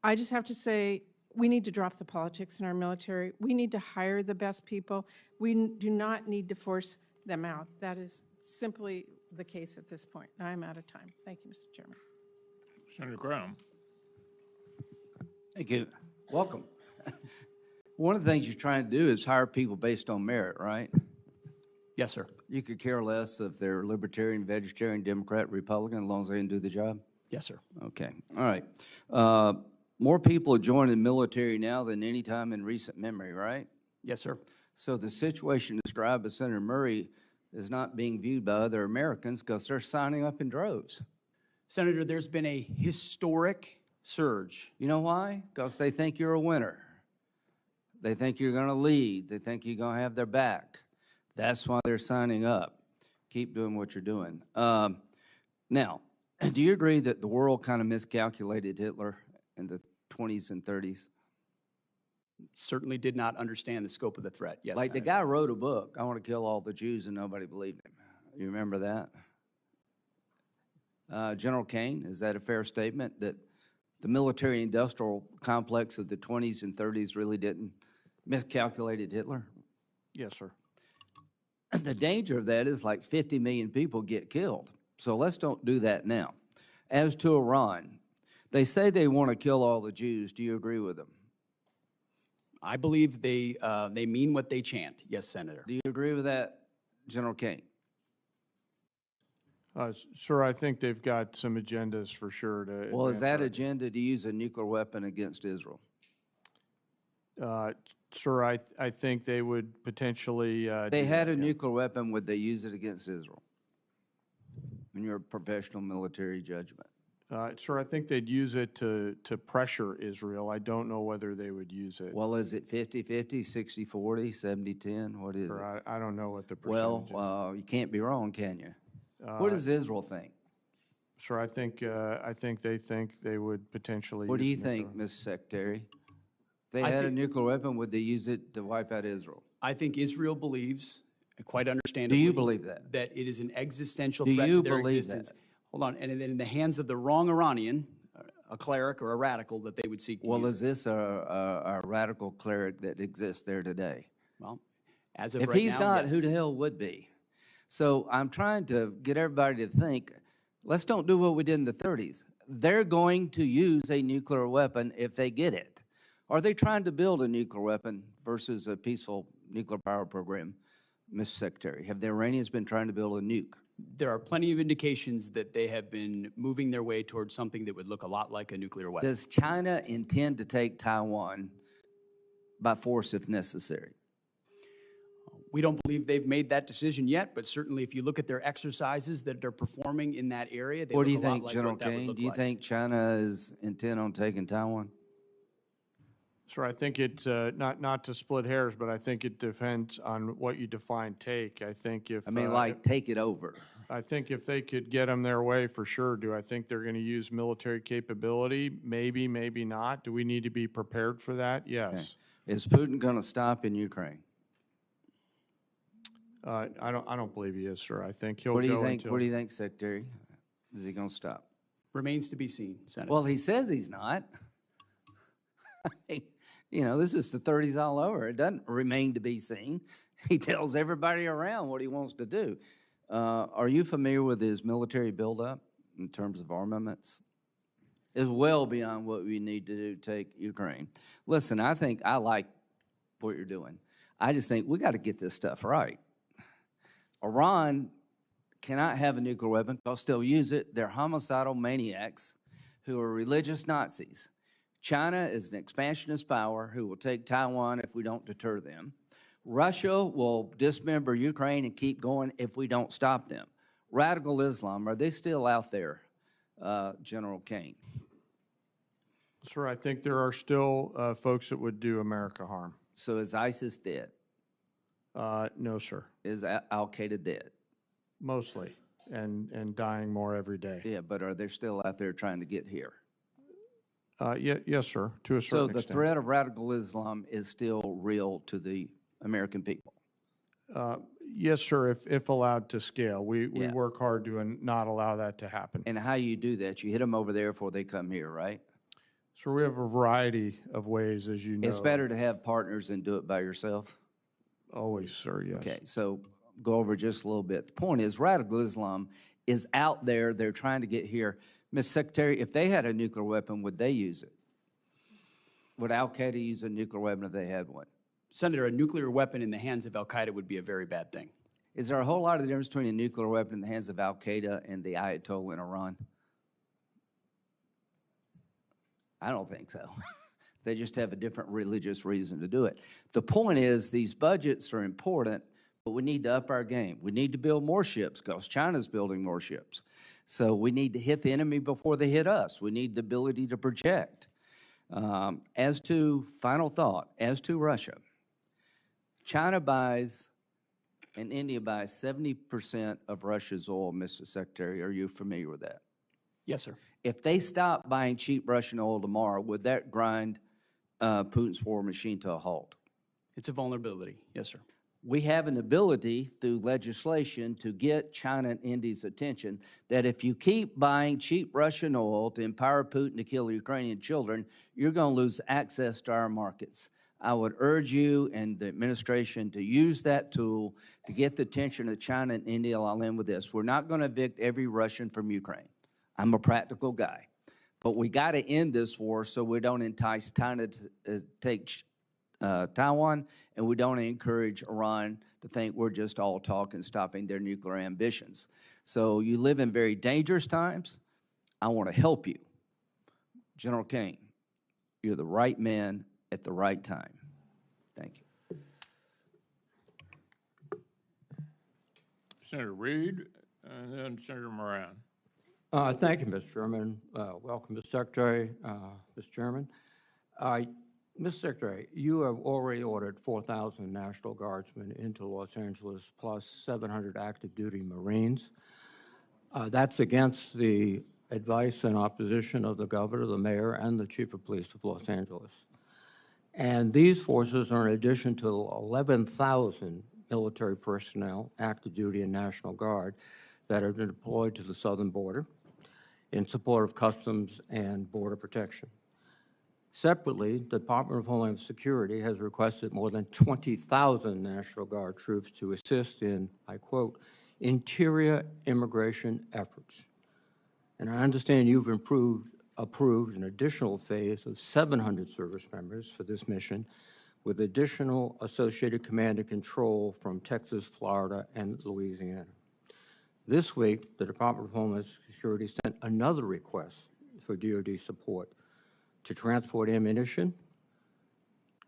I just have to say, we need to drop the politics in our military. We need to hire the best people. We do not need to force them out. That is simply the case at this point. I'm out of time. Thank you, Mr. Chairman. Senator Graham. Thank you. Welcome. One of the things you're trying to do is hire people based on merit, right? Yes, sir. You could care less if they're libertarian, vegetarian, Democrat, Republican, as long as they can do the job? Yes, sir. Okay, all right. More people are joining the military now than any time in recent memory, right? Yes, sir. So the situation described by Senator Murray is not being viewed by other Americans because they're signing up in droves. Senator, there's been a historic surge. You know why? Because they think you're a winner. They think you're going to lead. They think you're going to have their back. That's why they're signing up. Keep doing what you're doing. Now, do you agree that the world kind of miscalculated Hitler in the 20s and 30s? Certainly did not understand the scope of the threat. Yes, Like the Senator. guy wrote a book, I want to kill all the Jews, and nobody believed him. You remember that? General Kane, is that a fair statement that the military-industrial complex of the 20s and 30s really didn't miscalculated Hitler? Yes, sir. The danger of that is like 50 million people get killed. So let's don't do that now. As to Iran, they say they want to kill all the Jews. Do you agree with them? I believe they mean what they chant. Yes, Senator. Do you agree with that, General Kane? Sir, I think they've got some agendas for sure to. Well, is that advance agenda to use a nuclear weapon against Israel? Sir, I think they would potentially. They do had that, a yeah. nuclear weapon, would they use it against Israel? In your professional military judgment. Sir, I think they'd use it to pressure Israel. I don't know whether they would use it. Well, is it 50-50, 60-40, 70-10? What is it? Sir, I don't know what the percentage is. Well, you can't be wrong, can you? What does Israel think? Sir, I think they think they would potentially. What do you use think, nuclear. Mr. Secretary? If they I had a think- nuclear weapon, would they use it to wipe out Israel? I think Israel believes, quite understandably. Do you believe that? That it is an existential Do threat you to their believe existence. that? Hold on, and then in the hands of the wrong Iranian, a cleric or a radical, that they would seek to Well, use. is this a radical cleric that exists there today? Well, as of If right he's now, not, yes. who the hell would be? So I'm trying to get everybody to think, let's don't do what we did in the 30s. They're going to use a nuclear weapon if they get it. Are they trying to build a nuclear weapon versus a peaceful nuclear power program, Mr. Secretary? Have the Iranians been trying to build a nuke? There are plenty of indications that they have been moving their way towards something that would look a lot like a nuclear weapon. Does China intend to take Taiwan by force if necessary? We don't believe they've made that decision yet, but certainly if you look at their exercises that they're performing in that area, they What look do a you lot think, like General what that would Kane? look Do you like. think China is intent on taking Taiwan? Sir, I think it, not to split hairs, but I think it depends on what you define take. I think if. I mean, like, take it over. I think if they could get them their way, for sure. Do I think they're going to use military capability? Maybe, maybe not. Do we need to be prepared for that? Yes. Is Putin going to stop in Ukraine? I don't believe he is, sir. I think he'll What do you go think? until. What do you think, Secretary? Is he going to stop? Remains to be seen, Senator. Well, he says he's not. You know, this is the 30s all over. It doesn't remain to be seen. He tells everybody around what he wants to do. Are you familiar with his military buildup in terms of armaments? It's well beyond what we need to do to take Ukraine. Listen, I think I like what you're doing. I just think we got to get this stuff right. Iran cannot have a nuclear weapon because they'll use it. They're homicidal maniacs who are religious Nazis. China is an expansionist power who will take Taiwan if we don't deter them. Russia will dismember Ukraine and keep going if we don't stop them. Radical Islam, are they still out there, General Kane? Sir, I think there are still folks that would do America harm. So is ISIS dead? No, sir. Is Al-Qaeda dead? Mostly, and dying more every day. Yeah, but are they still out there trying to get here? Yes, sir, to a So certain the extent. threat of radical Islam is still real to the American people. Yes, sir, if allowed to scale. We Yeah. work hard to not allow that to happen. And how you do that, you hit them over there before they come here, right? So we have a variety of ways, as you know. It's better to have partners than do it by yourself. Always, sir, yes. Okay, so go over just a little bit. The point is, radical Islam is out there. They're trying to get here. Ms. Secretary, if they had a nuclear weapon, would they use it? Would Al-Qaeda use a nuclear weapon if they had one? Senator, a nuclear weapon in the hands of al-Qaeda would be a very bad thing. Is there a whole lot of difference between a nuclear weapon in the hands of Al-Qaeda and the Ayatollah in Iran? I don't think so. They just have a different religious reason to do it. The point is, these budgets are important, but we need to up our game. We need to build more ships because China's building more ships. So we need to hit the enemy before they hit us. We need the ability to project. As to, final thought, as to Russia, China buys and India buys 70% of Russia's oil, Mr. Secretary. Are you familiar with that? Yes, sir. If they stop buying cheap Russian oil tomorrow, would that grind Putin's war machine to a halt? It's a vulnerability. Yes, sir. We have an ability through legislation to get China and India's attention that if you keep buying cheap Russian oil to empower Putin to kill Ukrainian children, you're going to lose access to our markets. I would urge you and the administration to use that tool to get the attention of China and India. I'll end with this. We're not going to evict every Russian from Ukraine. I'm a practical guy. But we got to end this war so we don't entice China to take Taiwan, and we don't encourage Iran to think we're just all talk and stopping their nuclear ambitions. So you live in very dangerous times. I want to help you. General Kane, you're the right man at the right time. Thank you. Senator Reed, and then Senator Moran. Thank you, Mr. Chairman. Welcome, Mr. Secretary, Mr. Chairman. Mr. Secretary, you have already ordered 4,000 National Guardsmen into Los Angeles, plus 700 active duty Marines. That's against the advice and opposition of the governor, the mayor, and the chief of police of Los Angeles. And these forces are in addition to 11,000 military personnel, active duty and National Guard, that have been deployed to the southern border in support of Customs and Border Protection. Separately, the Department of Homeland Security has requested more than 20,000 National Guard troops to assist in, I quote, interior immigration efforts. And I understand you've approved an additional phase of 700 service members for this mission, with additional associated command and control from Texas, Florida, and Louisiana. This week, the Department of Homeland Security sent another request for DoD support to transport ammunition,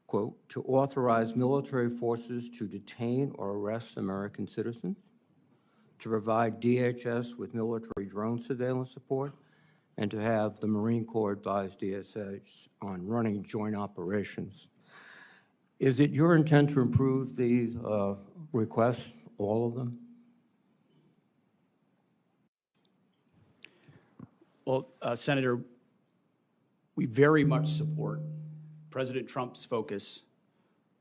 quote, to authorize military forces to detain or arrest American citizens, to provide DHS with military drone surveillance support, and to have the Marine Corps advise DHS on running joint operations. Is it your intent to improve these requests, all of them? Well, Senator, we very much support President Trump's focus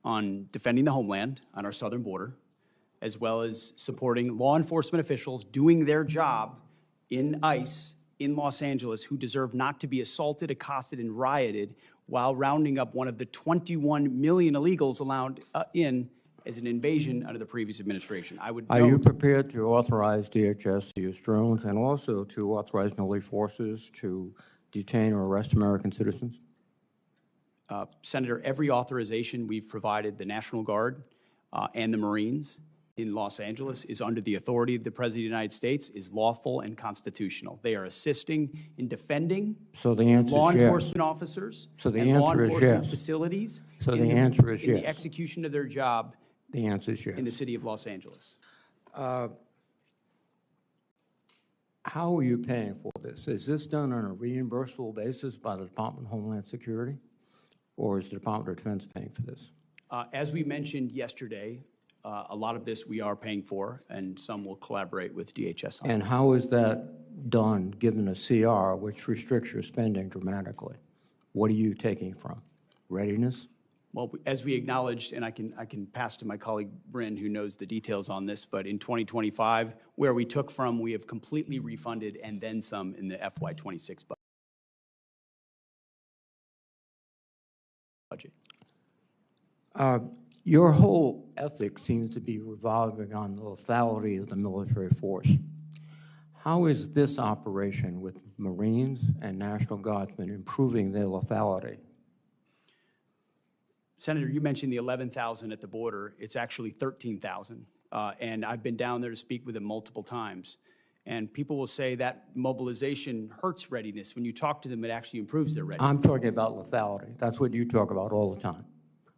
on defending the homeland on our southern border, as well as supporting law enforcement officials doing their job in ICE in Los Angeles who deserve not to be assaulted, accosted, and rioted while rounding up one of the 21 million illegals allowed in as an invasion under the previous administration. I would Are you note, prepared to authorize DHS to use drones and also to authorize military forces to detain or arrest American citizens? Senator, every authorization we've provided the National Guard and the Marines in Los Angeles is under the authority of the President of the United States, is lawful and constitutional. They are assisting in defending So the answer law is yes. enforcement officers So the and law answer is enforcement yes. facilities. So in the answer is in the yes. execution of their job The answer is yes. in the city of Los Angeles. How are you paying for this? Is this done on a reimbursable basis by the Department of Homeland Security, or is the Department of Defense paying for this? As we mentioned yesterday, a lot of this we are paying for, and some will collaborate with DHS on. And how is that done, given a CR which restricts your spending dramatically? What are you taking from? Readiness? Well, as we acknowledged, and I can pass to my colleague Bryn, who knows the details on this, but in 2025, where we took from, we have completely refunded and then some in the FY26 budget. Your whole ethic seems to be revolving on the lethality of the military force. How is this operation with Marines and National Guardsmen improving their lethality? Senator, you mentioned the 11,000 at the border. It's actually 13,000. And I've been down there to speak with them multiple times. And people will say that mobilization hurts readiness. When you talk to them, it actually improves their readiness. I'm talking about lethality. That's what you talk about all the time.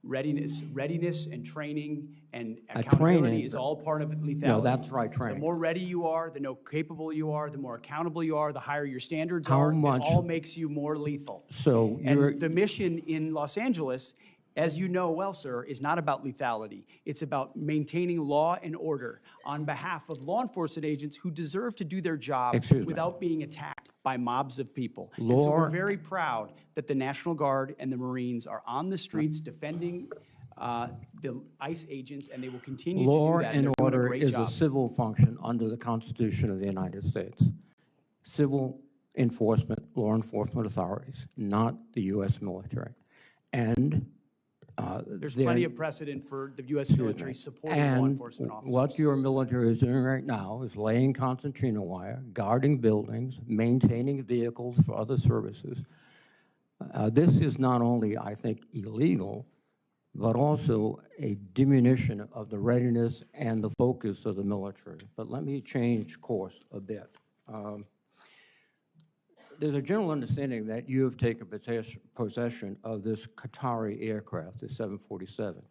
Readiness and training and Training, accountability is all part of lethality. No, that's right, The training. more ready you are, the more capable you are, the more accountable you are, the higher your standards How are. much- It all makes you more lethal. So you're, And the mission in Los Angeles, as you know well, sir, is not about lethality. It's about maintaining law and order on behalf of law enforcement agents who deserve to do their job Excuse me. without being attacked by mobs of people. And so we're Law- very proud that the National Guard and the Marines are on the streets defending the ICE agents, and they will continue to law do that. and They're doing a order great is job. a civil function under the Constitution of the United States. Civil enforcement, law enforcement authorities, not the U.S. military. And There's there- plenty of precedent for the U.S. military supporting law And enforcement officers. what your military is doing right now is laying concertina wire, guarding buildings, maintaining vehicles for other services. This is not only, I think, illegal, but also a diminution of the readiness and the focus of the military. But let me change course a bit. There's a general understanding that you have taken possession of this Qatari aircraft, the 747.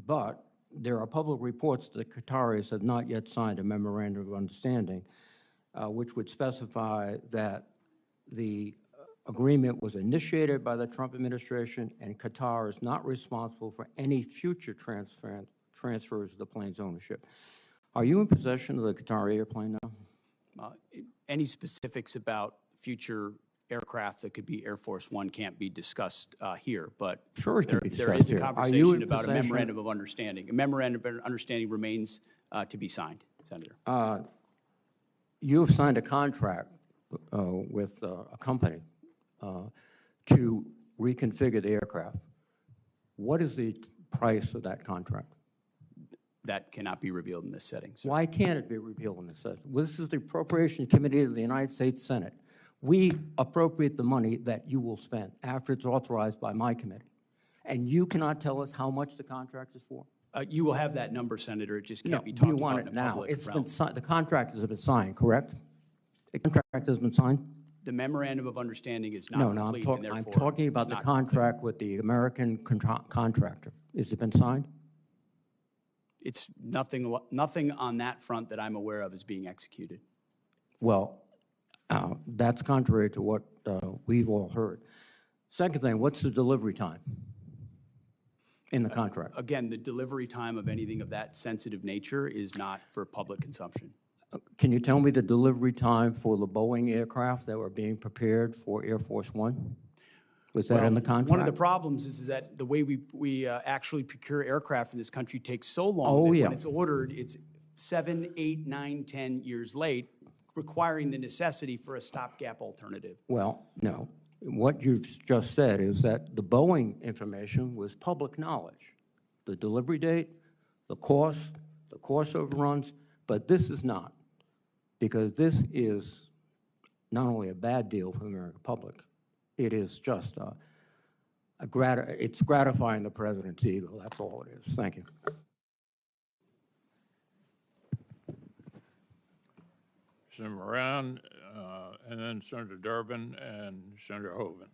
But there are public reports that Qataris have not yet signed a memorandum of understanding, which would specify that the agreement was initiated by the Trump administration and Qatar is not responsible for any future transfers of the plane's ownership. Are you in possession of the Qatari airplane now? Any specifics about future aircraft that could be Air Force One can't be discussed here, but Sure, it can be there discussed is a here. Are you conversation in about a possession- memorandum of understanding. A memorandum of understanding remains to be signed, Senator. You have signed a contract with a company to reconfigure the aircraft. What is the price of that contract? That cannot be revealed in this setting, sir. Why can't it be revealed in this session? Well, this is the Appropriations Committee of the United States Senate. We appropriate the money that you will spend after it's authorized by my committee. And you cannot tell us how much the contract is for? You will have that number, Senator. It just No, can't be we talked want about in it the now. public It's been realm. signed, the contract has been signed, correct? The contract has been signed? The memorandum of understanding is not No, complete, and I'm therefore talking about it's the not complete. contract with the American contractor. Has it been signed? It's nothing on that front that I'm aware of is being executed. Well, that's contrary to what we've all heard. Second thing, what's the delivery time in the contract? Again, the delivery time of anything of that sensitive nature is not for public consumption. Can you tell me the delivery time for the Boeing aircraft that were being prepared for Air Force One? Was that in the contract? One of the problems is that the way we actually procure aircraft in this country takes so long Oh, that yeah. when it's ordered, it's 7, 8, 9, 10 years late, requiring the necessity for a stopgap alternative. Well, no. What you've just said is that the Boeing information was public knowledge. The delivery date, the cost overruns, but this is not. Because this is not only a bad deal for the American public, it is just it's gratifying the president's ego. That's all it is. Thank you. Senator Moran, and then Senator Durbin and Senator Hoven.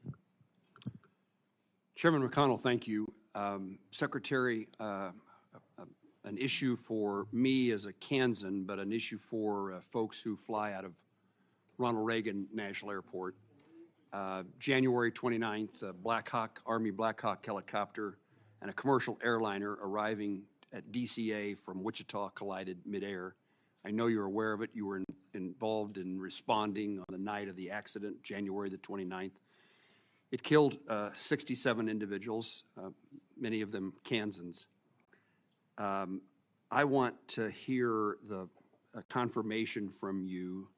Chairman McConnell, thank you. Secretary, an issue for me as a Kansan, but an issue for folks who fly out of Ronald Reagan National Airport. January 29th, Army Black Hawk helicopter and a commercial airliner arriving at DCA from Wichita collided midair. I know you're aware of it. You were involved in responding on the night of the accident, January the 29th. It killed 67 individuals, many of them Kansans. I want to hear the confirmation from you.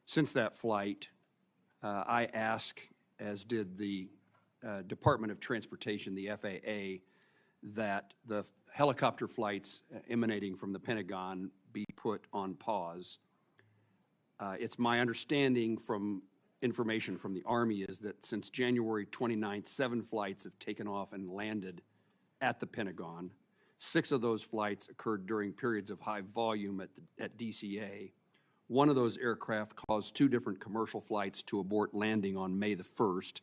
Since that flight, I ask, as did the Department of Transportation, the FAA, that the helicopter flights emanating from the Pentagon be put on pause. It's my understanding from information from the Army is that since January 29th, 7 flights have taken off and landed at the Pentagon. 6 of those flights occurred during periods of high volume at DCA. One of those aircraft caused 2 different commercial flights to abort landing on May the 1st.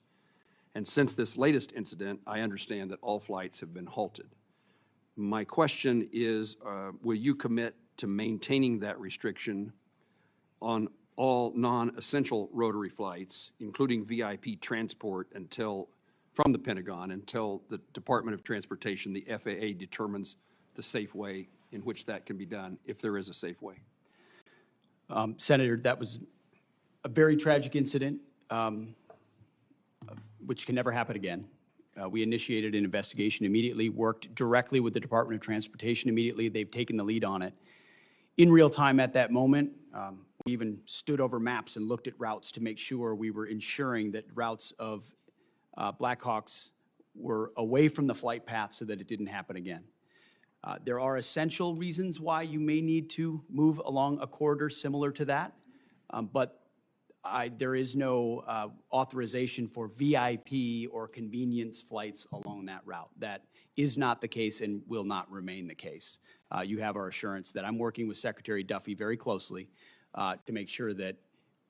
And since this latest incident, I understand that all flights have been halted. My question is, will you commit to maintaining that restriction on all non-essential rotary flights, including VIP transport from the Pentagon until the Department of Transportation, the FAA, determines the safe way in which that can be done, if there is a safe way? Senator, that was a very tragic incident, which can never happen again. We initiated an investigation immediately, worked directly with the Department of Transportation immediately. They've taken the lead on it. In real time at that moment, we even stood over maps and looked at routes to make sure we were ensuring that routes of Blackhawks were away from the flight path so that it didn't happen again. There are essential reasons why you may need to move along a corridor similar to that, but There is no authorization for VIP or convenience flights along that route. That is not the case and will not remain the case. You have our assurance that I'm working with Secretary Duffy very closely to make sure that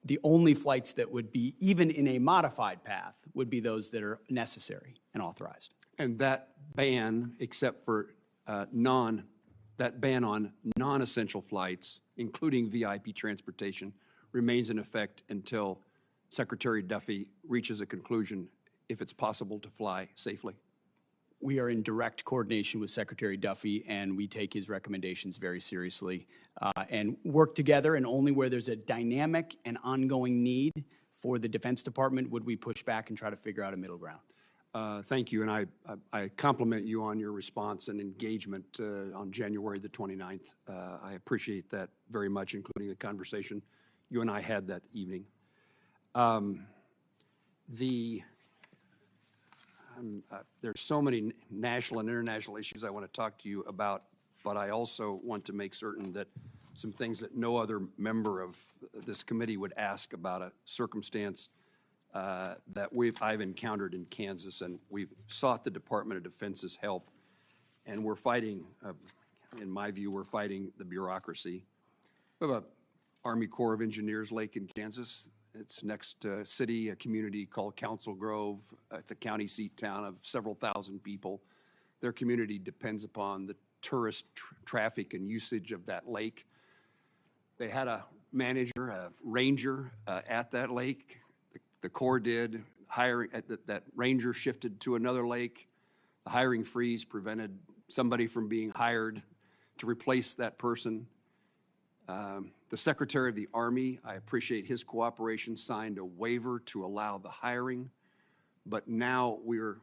the only flights that would be, even in a modified path, would be those that are necessary and authorized. And that ban, except for that ban on non-essential flights, including VIP transportation, remains in effect until Secretary Duffy reaches a conclusion if it's possible to fly safely. We are in direct coordination with Secretary Duffy, and we take his recommendations very seriously and work together. And only where there's a dynamic and ongoing need for the Defense Department would we push back and try to figure out a middle ground. Thank you, and I compliment you on your response and engagement on January the 29th. I appreciate that very much, including the conversation you and I had that evening. There's so many national and international issues I want to talk to you about, but I also want to make certain that some things that no other member of this committee would ask about a circumstance that I've encountered in Kansas, and we've sought the Department of Defense's help, and we're fighting, in my view, we're fighting the bureaucracy. We have a Army Corps of Engineers lake in Kansas. It's next to a city, a community called Council Grove. It's a county seat town of several thousand people. Their community depends upon the tourist traffic and usage of that lake. They had a manager, a ranger at that lake. The Corps did. That ranger shifted to another lake. The hiring freeze prevented somebody from being hired to replace that person. The Secretary of the Army, I appreciate his cooperation, signed a waiver to allow the hiring, but now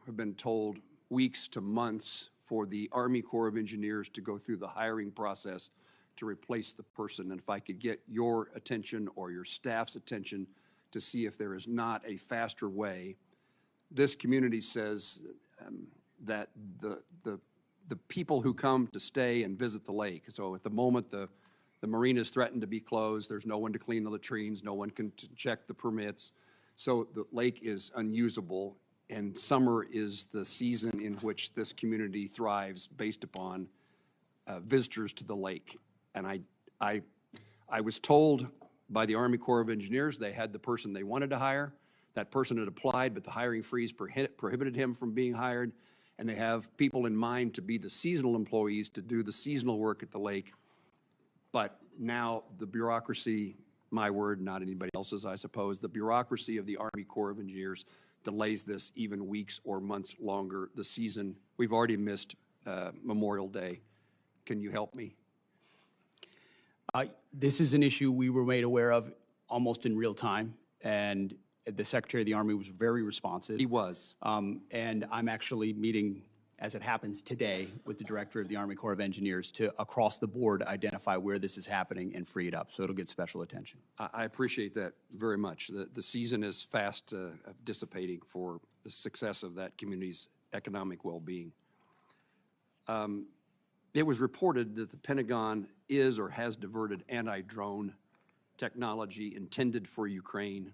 have been told weeks to months for the Army Corps of Engineers to go through the hiring process to replace the person. And if I could get your attention or your staff's attention to see if there is not a faster way. This community says that the people who come to stay and visit the lake, so at the moment the marina is threatened to be closed. There's no one to clean the latrines. No one can check the permits. So the lake is unusable, and summer is the season in which this community thrives based upon visitors to the lake. And I was told by the Army Corps of Engineers they had the person they wanted to hire. That person had applied, but the hiring freeze prohibited him from being hired. And they have people in mind to be the seasonal employees to do the seasonal work at the lake. But now the bureaucracy, my word, not anybody else's, I suppose, the bureaucracy of the Army Corps of Engineers delays this even weeks or months longer. The season, we've already missed Memorial Day. Can you help me? This is an issue we were made aware of almost in real time, and the Secretary of the Army was very responsive. He was. And I'm actually meeting, as it happens today, with the Director of the Army Corps of Engineers to, across the board, identify where this is happening and free it up, so it'll get special attention. I appreciate that very much. The season is fast dissipating for the success of that community's economic well-being. It was reported that the Pentagon is or has diverted anti-drone technology intended for Ukraine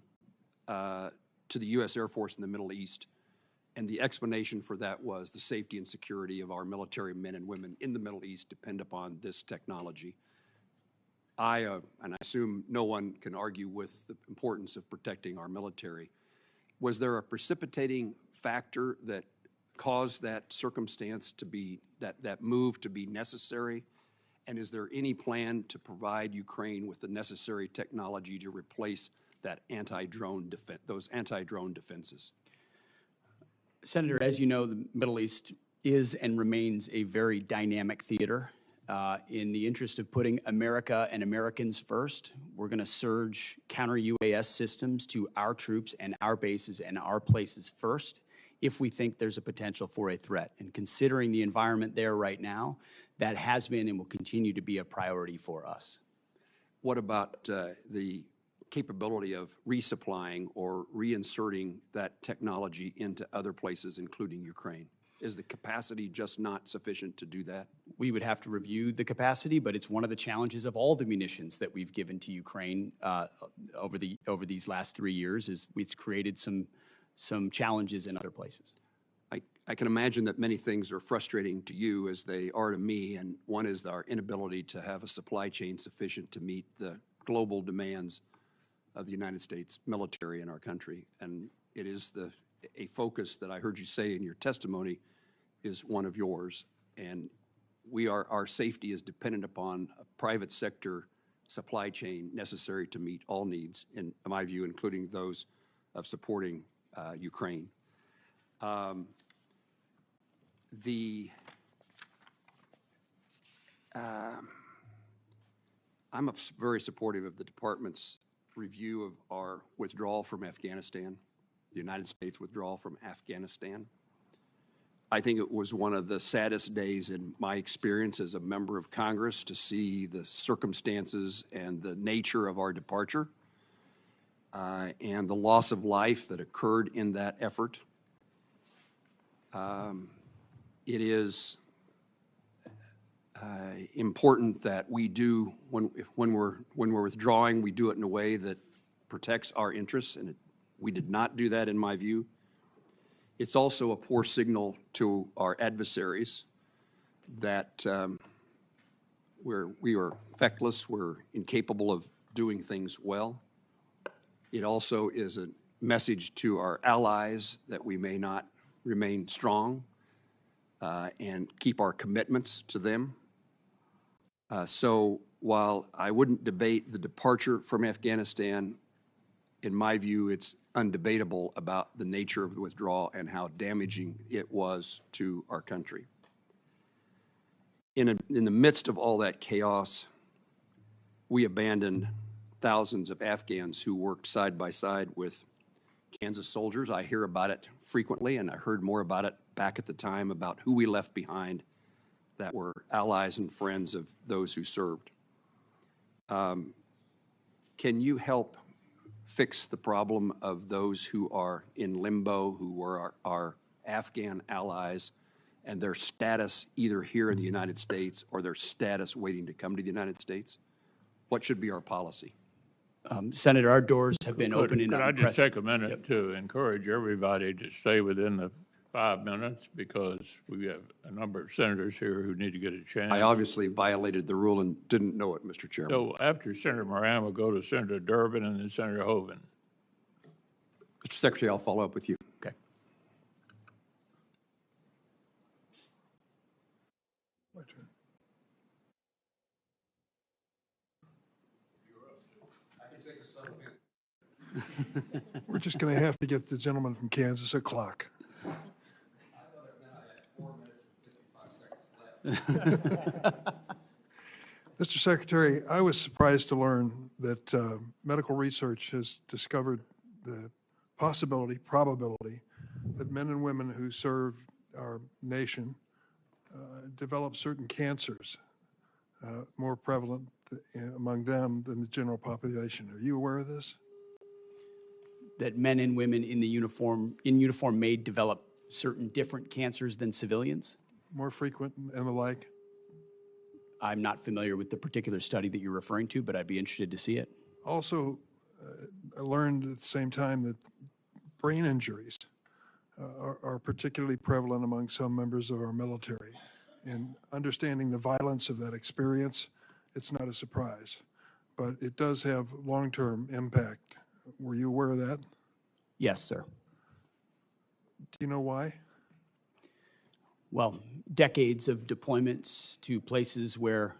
to the U.S. Air Force in the Middle East. And the explanation for that was the safety and security of our military men and women in the Middle East depend upon this technology. And I assume no one can argue with the importance of protecting our military. Was there a precipitating factor that caused that circumstance to be, that move to be necessary? And is there any plan to provide Ukraine with the necessary technology to replace that those anti-drone defenses? Senator, as you know, the Middle East is and remains a very dynamic theater. In the interest of putting America and Americans first, we're going to surge counter-UAS systems to our troops and our bases and our places first if we think there's a potential for a threat. And considering the environment there right now, that has been and will continue to be a priority for us. What about the capability of resupplying or reinserting that technology into other places, including Ukraine? Is the capacity just not sufficient to do that? we would have to review the capacity, but it's one of the challenges of all the munitions that we've given to Ukraine over these last 3 years. Is it's created some challenges in other places. I can imagine that many things are frustrating to you as they are to me, and one is our inability to have a supply chain sufficient to meet the global demands of the United States military in our country. And it is a focus that I heard you say in your testimony is one of yours. And our safety is dependent upon a private sector supply chain necessary to meet all needs, in my view, including those of supporting Ukraine. I'm very supportive of the Department's review of our withdrawal from Afghanistan, the United States withdrawal from Afghanistan. I think it was one of the saddest days in my experience as a member of Congress to see the circumstances and the nature of our departure and the loss of life that occurred in that effort. It is important that we do, when we're withdrawing, we do it in a way that protects our interests, and we did not do that in my view. It's also a poor signal to our adversaries that we are feckless, we're incapable of doing things well. It also is a message to our allies that we may not remain strong and keep our commitments to them. So while I wouldn't debate the departure from Afghanistan, in my view, it's undebatable about the nature of the withdrawal and how damaging it was to our country. In the midst of all that chaos, we abandoned thousands of Afghans who worked side by side with Kansas soldiers. I hear about it frequently, and I heard more about it back at the time about who we left behind that were allies and friends of those who served. Can you help fix the problem of those who are in limbo, who were our Afghan allies, and their status either here in the United States or their status waiting to come to the United States? What should be our policy? Senator, our doors have been open and Could I just take a minute Yep. to encourage everybody to stay within the 5 minutes, because we have a number of senators here who need to get a chance. I obviously violated the rule and didn't know it, Mr. Chairman. So after Senator Moran, we'll go to Senator Durbin and then Senator Hoeven. Mr. Secretary, I'll follow up with you. Okay. My turn. We're just going to have to get the gentleman from Kansas a clock. Mr. Secretary, I was surprised to learn that medical research has discovered the probability that men and women who serve our nation develop certain cancers more prevalent among them than the general population. Are you aware of this? That men and women in uniform may develop certain different cancers than civilians? More frequent and the like? I'm not familiar with the particular study that you're referring to, but I'd be interested to see it. Also, I learned at the same time that brain injuries are particularly prevalent among some members of our military. And understanding the violence of that experience, it's not a surprise. But it does have long-term impact. Were you aware of that? Yes, sir. Do you know why? Well, decades of deployments to places where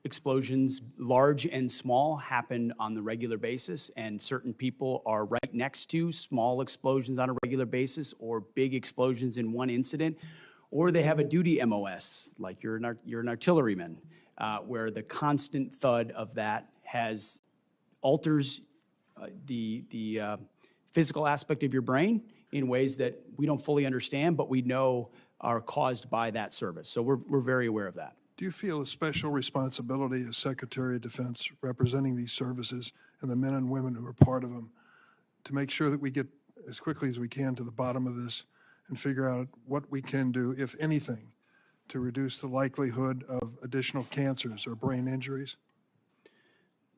explosions, large and small, happen on the regular basis, and certain people are right next to small explosions on a regular basis or big explosions in one incident, or they have a duty MOS, like you're an artilleryman, where the constant thud of that alters the physical aspect of your brain in ways that we don't fully understand, but we know are caused by that service. So we're very aware of that. Do you feel a special responsibility as Secretary of Defense representing these services and the men and women who are part of them to make sure that we get as quickly as we can to the bottom of this and figure out what we can do, if anything, to reduce the likelihood of additional cancers or brain injuries?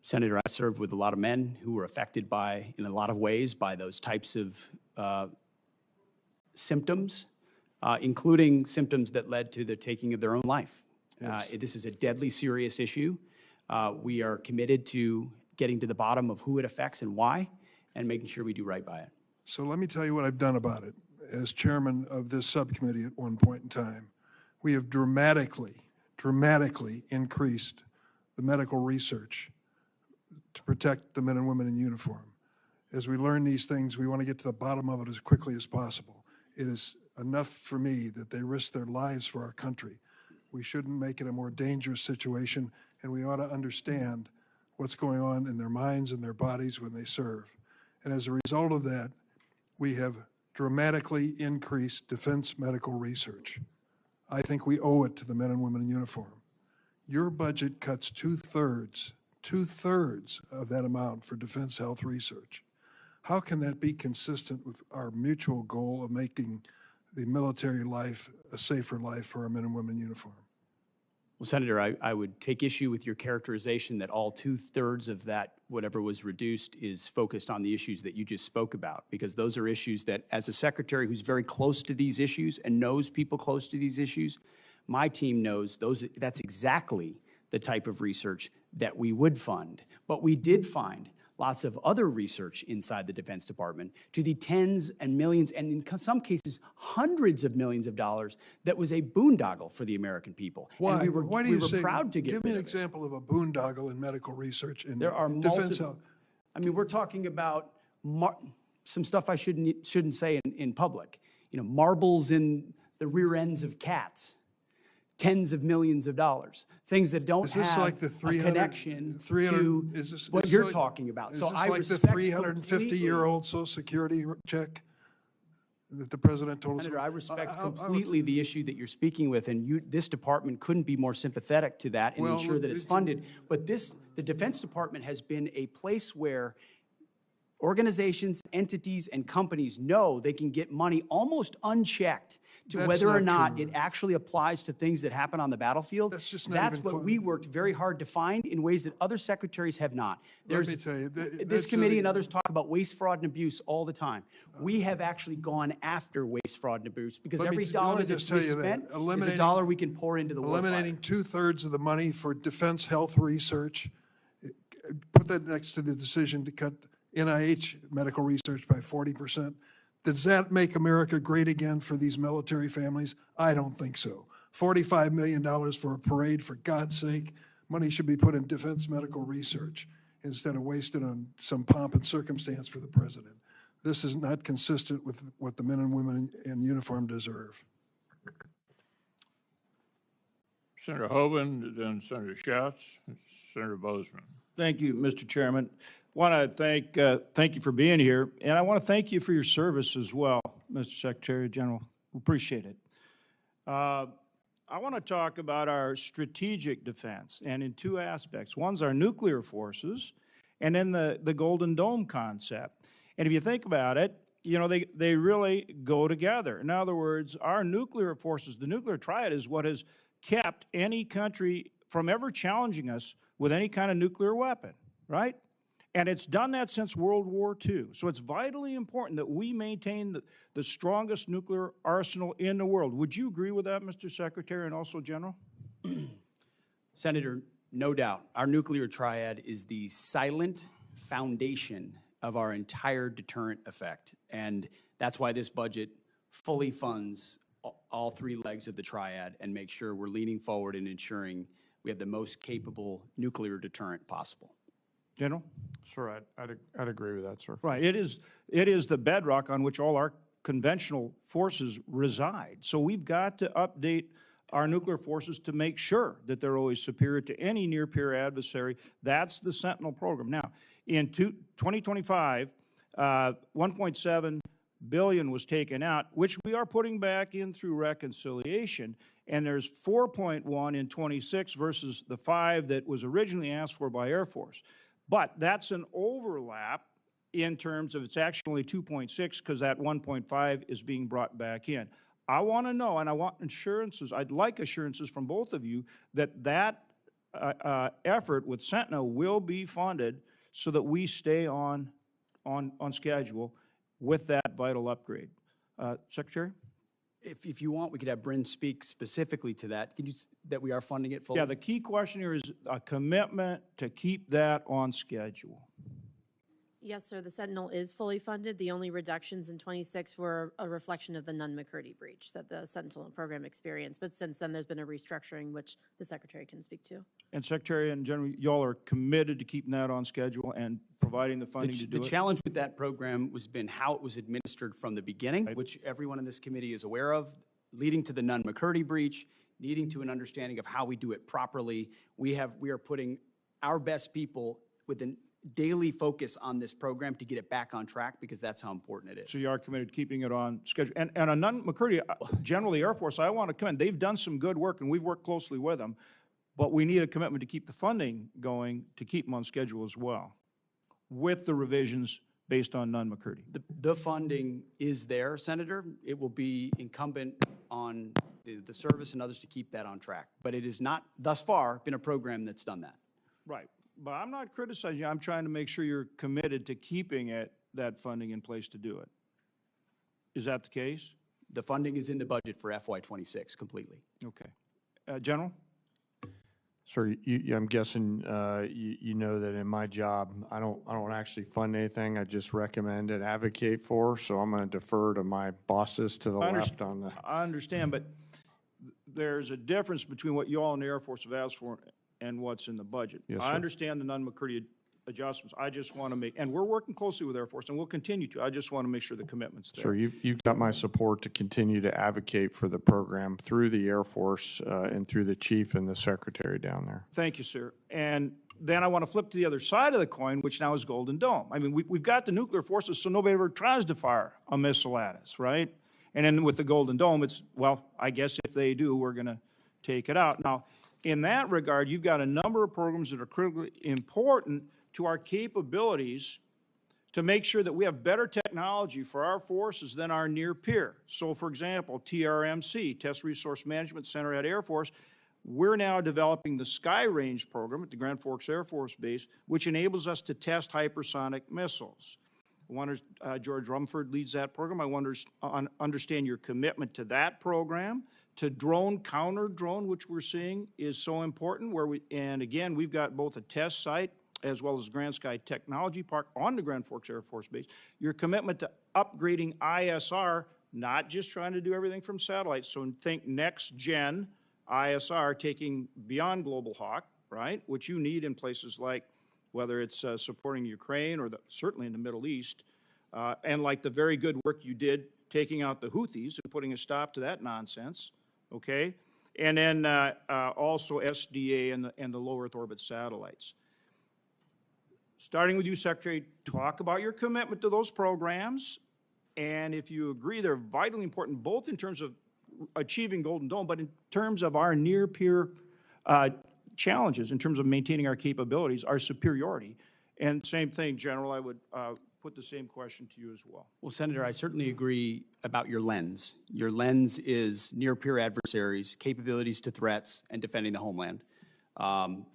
Senator, I served with a lot of men who were affected by, in a lot of ways, by those types of symptoms, including symptoms that led to the taking of their own life. This is a deadly serious issue. We are committed to getting to the bottom of who it affects and why, and making sure we do right by it. So let me tell you what I've done about it. As chairman of this subcommittee at one point in time, we have dramatically increased the medical research to protect the men and women in uniform. As we learn these things, we want to get to the bottom of it as quickly as possible. It is enough for me that they risk their lives for our country. We shouldn't make it a more dangerous situation, and we ought to understand what's going on in their minds and their bodies when they serve. And as a result of that, we have dramatically increased defense medical research. I think we owe it to the men and women in uniform. Your budget cuts two-thirds of that amount for defense health research. How can that be consistent with our mutual goal of making the military life a safer life for our men and women in uniform? Well, Senator, I would take issue with your characterization that all two-thirds of that, whatever was reduced, is focused on the issues that you just spoke about, because those are issues that, as a secretary who's very close to these issues and knows people close to these issues, my team knows that's exactly the type of research that we would fund. But we did find lots of other research inside the Defense Department to the tens and millions, and in some cases, hundreds of millions of dollars that was a boondoggle for the American people. Why? And we were, Why do we you were say, proud to get give me rid an of it. example of a boondoggle in medical research in There are defense multiple. health. I mean, we're talking about some stuff I shouldn't say in public. You know, marbles in the rear ends of cats, tens of millions of dollars, things that don't Is this have like the a 300 connection 300 to is this, what is you're like- talking about. Is So this I like the respect 350-year-old Social Security check that the president told us? Senator, I respect I would- completely the issue that you're speaking with, and this department couldn't be more sympathetic to that and Well, ensure that it's it's- funded. But the Defense Department has been a place where organizations, entities, and companies know they can get money almost unchecked to That's whether or not not true. it actually applies to things that happen on the battlefield. That's just not That's even what close. we worked very hard to find in ways that other secretaries have not. Let me tell you, that's This committee and a- others talk about waste, fraud, and abuse all the time. We have actually gone after waste, fraud, and abuse because Let me every let dollar me that's just tell you that spent is a eliminating- dollar we can pour into the war eliminating fight. two-thirds of the money for defense health research. Put that next to the decision to cut NIH medical research by 40%. Does that make America great again for these military families? I don't think so. $45 million for a parade, for God's sake. Money should be put in defense medical research instead of wasted on some pomp and circumstance for the president. This is not consistent with what the men and women in uniform deserve. Senator Hoeven, then Senator Schatz, Senator Bozeman. Thank you, Mr. Chairman. Want to thank you for being here, and I want to thank you for your service as well, Mr. Secretary General. Appreciate it. I want to talk about our strategic defense, and in two aspects. One's our nuclear forces, and then the Golden Dome concept. And if you think about it, you know, they really go together. In other words, our nuclear forces, the nuclear triad is what has kept any country from ever challenging us with any kind of nuclear weapon, right? And it's done that since World War II. So it's vitally important that we maintain the strongest nuclear arsenal in the world. Would you agree with that, Mr. Secretary, and also General? Senator, no doubt. Our nuclear triad is the silent foundation of our entire deterrent effect. And that's why this budget fully funds all three legs of the triad and makes sure we're leaning forward and ensuring we have the most capable nuclear deterrent possible. General? Sir, I'd agree with that, sir. Right. It is the bedrock on which all our conventional forces reside. So we've got to update our nuclear forces to make sure that they're always superior to any near-peer adversary. That's the Sentinel program. Now, in 2025, $1.7 billion was taken out, which we are putting back in through reconciliation, and there's 4.1 in 26 versus the 5 that was originally asked for by Air Force. But that's an overlap in terms of it's actually 2.6 because that 1.5 is being brought back in. I want to know, and I want assurances, I'd like assurances from both of you that that effort with Sentinel will be funded so that we stay on schedule with that vital upgrade. Secretary? If you want, we could have Bryn speak specifically to that. Can you, that we are funding it fully? Yeah, the key question here is a commitment to keep that on schedule. Yes, sir, the Sentinel is fully funded. The only reductions in '26 were a reflection of the Nunn-McCurdy breach that the Sentinel program experienced. But since then, there's been a restructuring, which the Secretary can speak to. And Secretary and General, y'all are committed to keeping that on schedule and providing the funding to do The it? challenge with that program was been how it was administered from the beginning, which everyone in this committee is aware of, leading to the Nunn-McCurdy breach, needing to an understanding of how we do it properly. We are putting our best people with a daily focus on this program to get it back on track, because that's how important it is. So you are committed to keeping it on schedule. And on Nunn-McCurdy, generally Air Force, I want to commend. They've done some good work, and we've worked closely with them. But we need a commitment to keep the funding going, to keep them on schedule as well, with the revisions based on Nunn-McCurdy. The funding is there, Senator. It will be incumbent on the service and others to keep that on track. But it has not, thus far, been a program that's done that. Right. But I'm not criticizing you. I'm trying to make sure you're committed to keeping that funding in place to do it. Is that the case? The funding is in the budget for FY26 completely. Okay. General? Sir, I'm guessing you know that in my job, I don't actually fund anything. I just recommend and advocate for. So I'm going to defer to my bosses to the left on the. I understand, but there's a difference between what you all in the Air Force have asked for and what's in the budget. Yes, I sir. understand the Nunn-McCurdy adjustments. I just want to make, and we're working closely with Air Force, and we'll continue to. I just want to make sure the commitment's there. Sir, you've got my support to continue to advocate for the program through the Air Force and through the chief and the secretary down there. Thank you, sir. And then I want to flip to the other side of the coin, which now is Golden Dome. I mean, we've got the nuclear forces, so nobody ever tries to fire a missile at us, right? And then with the Golden Dome, it's, well, I guess if they do, we're going to take it out. Now, in that regard, you've got a number of programs that are critically important to our capabilities to make sure that we have better technology for our forces than our near peer. So, for example, TRMC, Test Resource Management Center at Air Force, we're now developing the Sky Range program at the Grand Forks Air Force Base, which enables us to test hypersonic missiles. I wonder, George Rumford leads that program. I wonder, understand your commitment to that program. To drone, counter drone, which we're seeing is so important, and again, we've got both a test site as well as Grand Sky Technology Park on the Grand Forks Air Force Base. Your commitment to upgrading ISR, not just trying to do everything from satellites, so think next gen ISR, taking beyond Global Hawk, right, which you need in places like, whether it's supporting Ukraine or certainly in the Middle East, and like the very good work you did taking out the Houthis and putting a stop to that nonsense. Okay, and then also SDA and the low Earth orbit satellites. Starting with you, Secretary, talk about your commitment to those programs, and if you agree they're vitally important, both in terms of achieving Golden Dome, but in terms of our near-peer challenges, in terms of maintaining our capabilities, our superiority. And same thing, General, I would put the same question to you as well. Well, Senator, I certainly agree about your lens. Your lens is near-peer adversaries, capabilities to threats, and defending the homeland.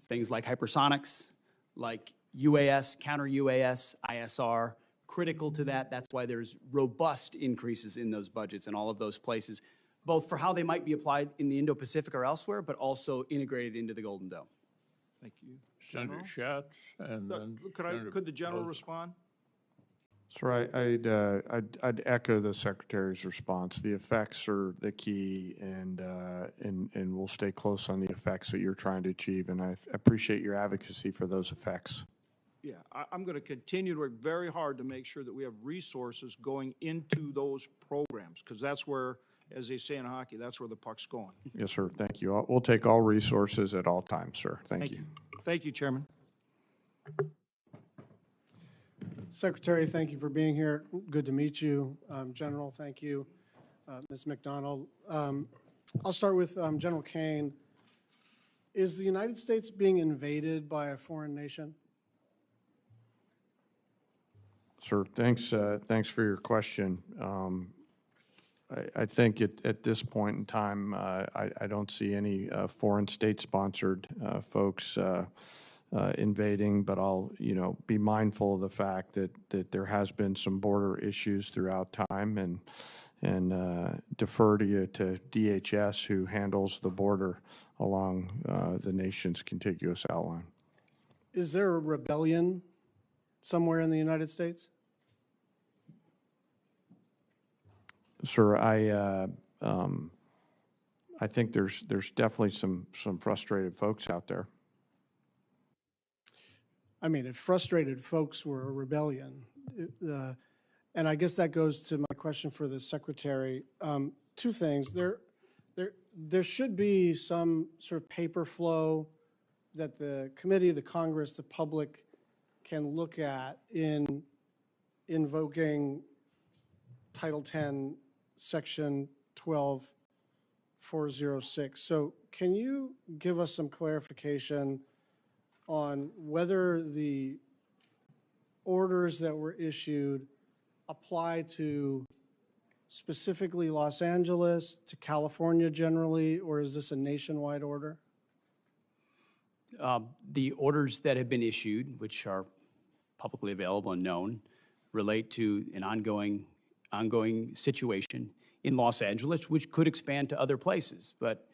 Things like hypersonics, like UAS, counter-UAS, ISR, critical to that. That's why there's robust increases in those budgets in all of those places, both for how they might be applied in the Indo-Pacific or elsewhere, but also integrated into the Golden Dome. Thank you. Senator Schatz, and then Could the General respond? Sir, I'd echo the Secretary's response. The effects are the key, and we'll stay close on the effects that you're trying to achieve, and I appreciate your advocacy for those effects. Yeah, I'm going to continue to work very hard to make sure that we have resources going into those programs, because that's where, as they say in hockey, that's where the puck's going. Yes, sir. Thank you. We'll take all resources at all times, sir. Thank you. Thank you, Chairman. Secretary, thank you for being here. Good to meet you. General, thank you. Ms. McDonald. I'll start with General Kane. Is the United States being invaded by a foreign nation? Sir, thanks for your question. I think at this point in time, I don't see any foreign state-sponsored folks invading, but I'll, be mindful of the fact that there has been some border issues throughout time, and defer to you to DHS, who handles the border along the nation's contiguous outline. Is there a rebellion somewhere in the United States? Sir, I think there's definitely some frustrated folks out there. I mean, if frustrated folks were a rebellion, and I guess that goes to my question for the Secretary. Two things. There should be some sort of paper flow that the committee, the Congress, the public can look at in invoking Title 10, Section 12406. So can you give us some clarification on whether the orders that were issued apply to specifically Los Angeles, to California generally, or is this a nationwide order? The orders that have been issued, which are publicly available and known, relate to an ongoing situation in Los Angeles, which could expand to other places. But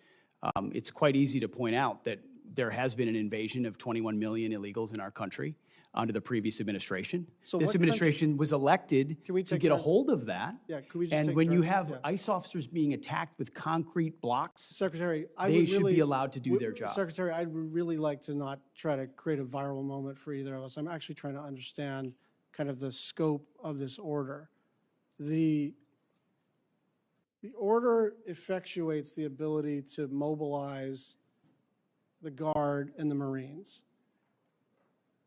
it's quite easy to point out that there has been an invasion of 21 million illegals in our country under the previous administration. So this what administration was elected to take get a turns? hold of that. Yeah, could we just And take when you turns? have Yeah. ICE officers being attacked with concrete blocks, Secretary, they should be allowed to do their job. Secretary, I'd really like to not try to create a viral moment for either of us. I'm actually trying to understand kind of the scope of this order. The order effectuates the ability to mobilize the Guard and the Marines.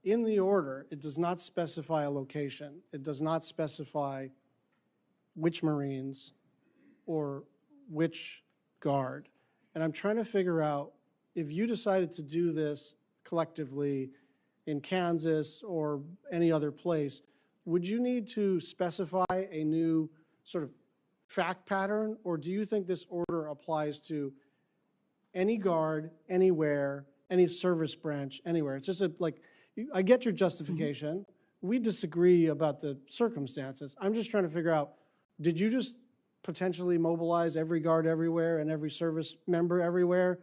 In the order, it does not specify a location. It does not specify which Marines or which Guard. And I'm trying to figure out, if you decided to do this collectively in Kansas or any other place, would you need to specify a new sort of fact pattern, or do you think this order applies to any Guard, anywhere, any service branch, anywhere? It's just I get your justification. We disagree about the circumstances. I'm just trying to figure out, did you just potentially mobilize every Guard everywhere and every service member everywhere?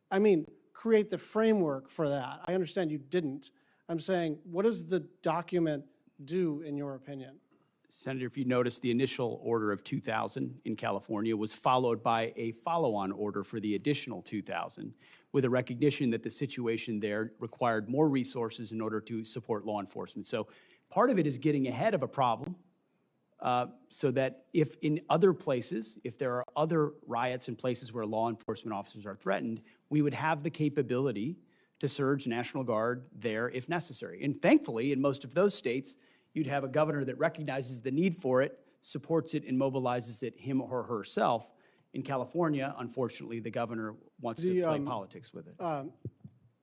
I mean, create the framework for that. I understand you didn't. I'm saying, what does the document do, in your opinion? Senator, if you notice, the initial order of 2,000 in California was followed by a follow-on order for the additional 2,000, with a recognition that the situation there required more resources in order to support law enforcement. So part of it is getting ahead of a problem, so that if in other places, if there are other riots in places where law enforcement officers are threatened, we would have the capability to surge National Guard there if necessary. And thankfully, in most of those states, you'd have a governor that recognizes the need for it, supports it, and mobilizes it him or herself. In California, unfortunately, the governor wants to play politics with it.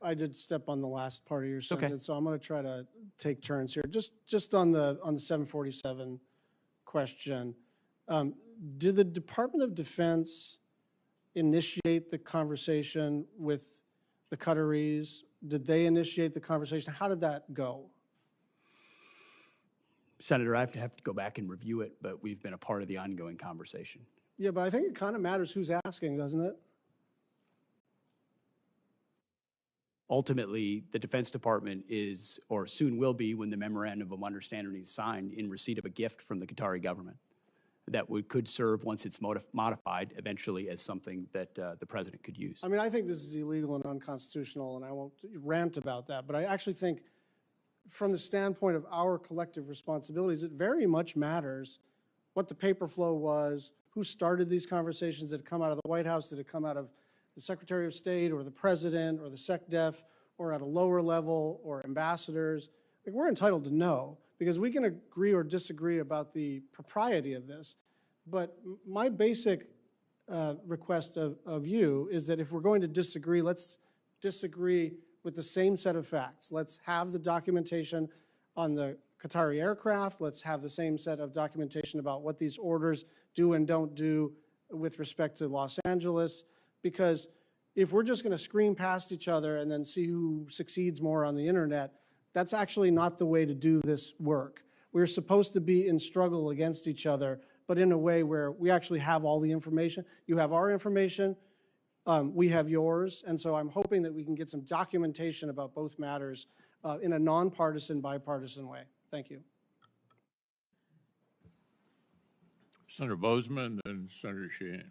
I did step on the last part of your okay. sentence, so I'm going to try to take turns here. Just on the 747 question, did the Department of Defense initiate the conversation with the Qataris? Did they initiate the conversation? How did that go? Senator, I have to go back and review it, but we've been a part of the ongoing conversation. Yeah, but I think it kind of matters who's asking, doesn't it? Ultimately, the Defense Department is, or soon will be, when the memorandum of understanding is signed, in receipt of a gift from the Qatari government that could serve, once it's modified, eventually as something that the president could use. I mean, I think this is illegal and unconstitutional, and I won't rant about that, but I actually think from the standpoint of our collective responsibilities, it very much matters what the paper flow was, who started these conversations. Did it come out of the White House? Did it come out of the Secretary of State or the President or the SecDef or at a lower level or ambassadors? Like, we're entitled to know, because we can agree or disagree about the propriety of this. But my basic request of you is that if we're going to disagree, let's disagree with the same set of facts. Let's have the documentation on the Qatari aircraft. Let's have the same set of documentation about what these orders do and don't do with respect to Los Angeles. Because if we're just going to scream past each other and then see who succeeds more on the internet, that's actually not the way to do this work. We're supposed to be in struggle against each other, but in a way where we actually have all the information. You have our information, we have yours, and so I'm hoping that we can get some documentation about both matters in a nonpartisan, bipartisan way. Thank you. Senator Bozeman and Senator Sheehan.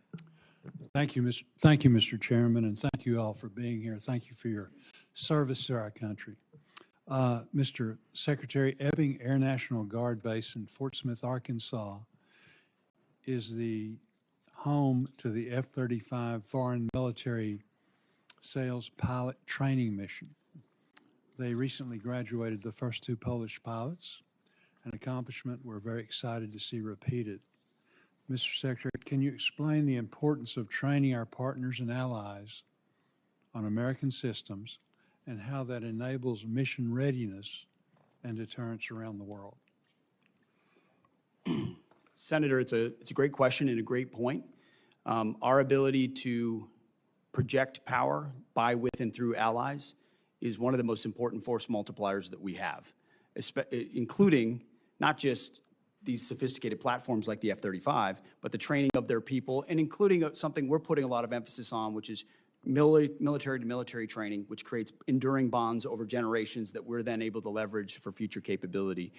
Thank you, Mr. Chairman, and thank you all for being here. Thank you for your service to our country. Mr. Secretary, Ebbing Air National Guard Base in Fort Smith, Arkansas, is the home to the F-35 Foreign Military Sales Pilot Training Mission. They recently graduated the first 2 Polish pilots, an accomplishment we're very excited to see repeated. Mr. Secretary, can you explain the importance of training our partners and allies on American systems and how that enables mission readiness and deterrence around the world? Senator, it's a great question and a great point. Our ability to project power by, with, and through allies is one of the most important force multipliers that we have, including not just these sophisticated platforms like the F-35, but the training of their people, and including something we're putting a lot of emphasis on, which is military-to-military training, which creates enduring bonds over generations that we're then able to leverage for future capability.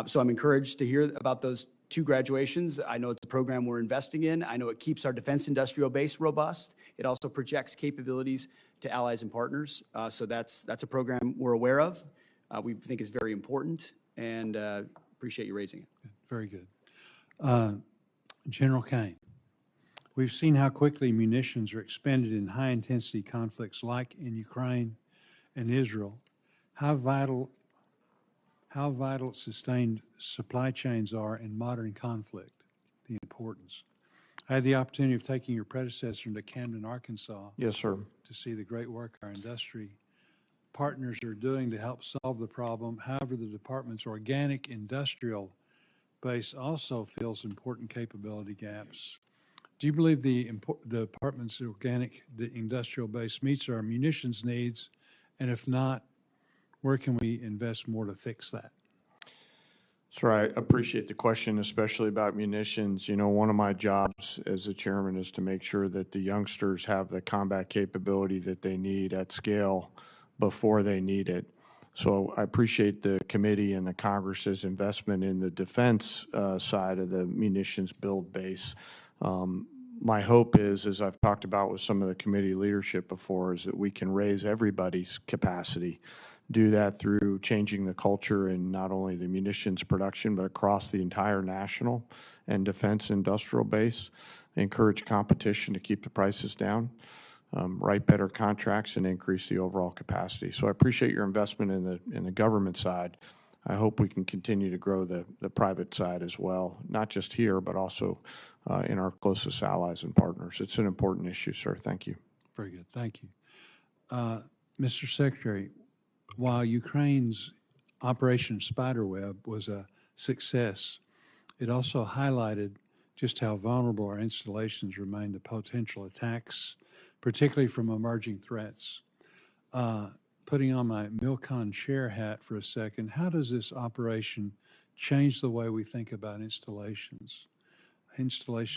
So I'm encouraged to hear about those 2 graduations. I know it's a program we're investing in. I know it keeps our defense industrial base robust. It also projects capabilities to allies and partners. So that's a program we're aware of. We think is very important, and appreciate you raising it. Very good. General Kane, we've seen how quickly munitions are expended in high-intensity conflicts like in Ukraine and Israel. How vital sustained supply chains are in modern conflict, the importance. I had the opportunity of taking your predecessor into Camden, Arkansas. Yes, sir. To see the great work our industry partners are doing to help solve the problem. However, the department's organic industrial base also fills important capability gaps. Do you believe the department's organic industrial base meets our munitions needs? And if not, where can we invest more to fix that? Sir, I appreciate the question, especially about munitions. You know, one of my jobs as a chairman is to make sure that the youngsters have the combat capability that they need at scale before they need it. So I appreciate the committee and the Congress's investment in the defense side of the munitions build base. My hope is, as I've talked about with some of the committee leadership before, is that we can raise everybody's capacity. Do that through changing the culture in not only the munitions production, but across the entire national and defense industrial base. Encourage competition to keep the prices down. Write better contracts and increase the overall capacity. So I appreciate your investment in the government side. I hope we can continue to grow the private side as well, not just here, but also in our closest allies and partners. It's an important issue, sir. Thank you. Very good. Thank you. Mr. Secretary, while Ukraine's Operation Spiderweb was a success, it also highlighted just how vulnerable our installations remain to potential attacks, particularly from emerging threats. Putting on my Milcon chair hat for a second, how does this operation change the way we think about installation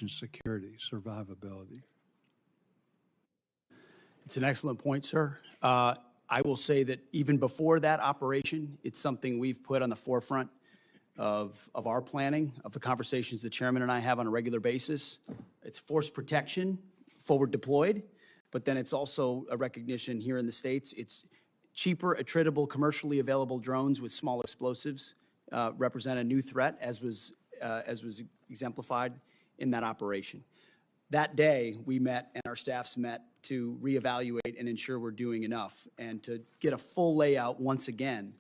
security, survivability? It's an excellent point, sir. I will say that even before that operation, it's something we've put on the forefront of our planning, of the conversations the chairman and I have on a regular basis. It's force protection, forward deployed, but then it's also a recognition here in the States. It's cheaper, attritable, commercially available drones with small explosives represent a new threat, as was exemplified in that operation. That day, we met and our staffs met to reevaluate and ensure we're doing enough and to get a full layout once again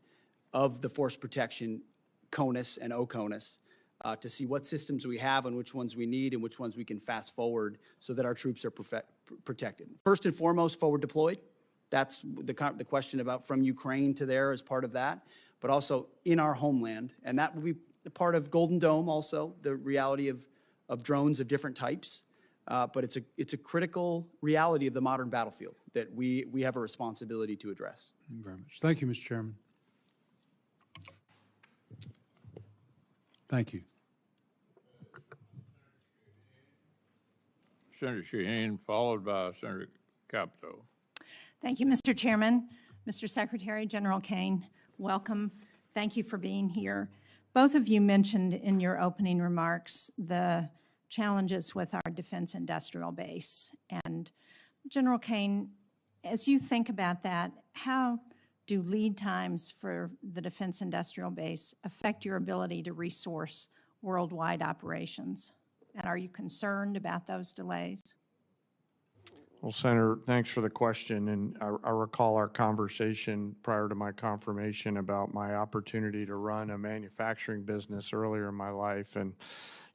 of the force protection CONUS and OCONUS to see what systems we have and which ones we need and which ones we can fast forward so that our troops are protected. First and foremost, forward deployed. That's the question about from Ukraine to there as part of that. but also in our homeland. And that will be a part of Golden Dome also, the reality of drones of different types. But it's a critical reality of the modern battlefield that we have a responsibility to address. Thank you very much. Thank you, Mr. Chairman. Thank you. Senator Shaheen, followed by Senator Capito. Thank you, Mr. Chairman. Mr. Secretary, General Kane, welcome. Thank you for being here. Both of you mentioned in your opening remarks the challenges with our defense industrial base. And General Kane, as you think about that, how do lead times for the defense industrial base affect your ability to resource worldwide operations? And are you concerned about those delays? Well, Senator, thanks for the question. And I recall our conversation prior to my confirmation about my opportunity to run a manufacturing business earlier in my life. And,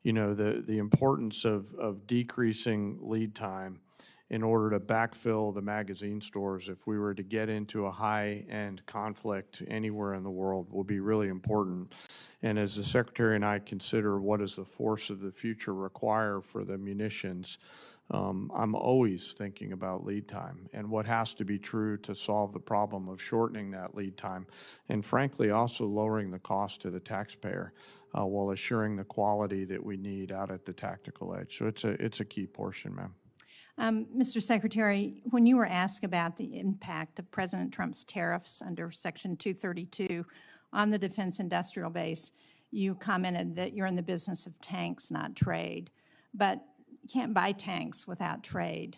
you know, the importance of decreasing lead time in order to backfill the magazine stores if we were to get into a high-end conflict anywhere in the world will be really important. And as the Secretary and I consider what does the force of the future require for the munitions, I'm always thinking about lead time and what has to be true to solve the problem of shortening that lead time and, frankly, also lowering the cost to the taxpayer while assuring the quality that we need out at the tactical edge. So it's a key portion, ma'am. Mr. Secretary, when you were asked about the impact of President Trump's tariffs under Section 232 on the defense industrial base, you commented that you're in the business of tanks, not trade. But you can't buy tanks without trade.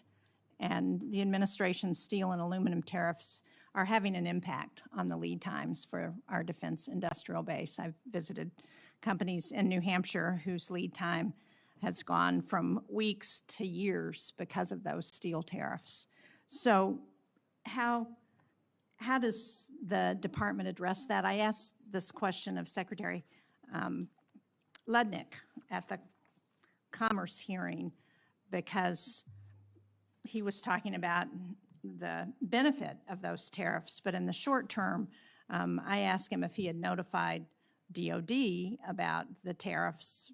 And the administration's steel and aluminum tariffs are having an impact on the lead times for our defense industrial base. I've visited companies in New Hampshire whose lead time has gone from weeks to years because of those steel tariffs. So how does the department address that? I asked this question of Secretary Ludnick at the Commerce hearing because he was talking about the benefit of those tariffs, but in the short term, I asked him if he had notified DOD about the tariffs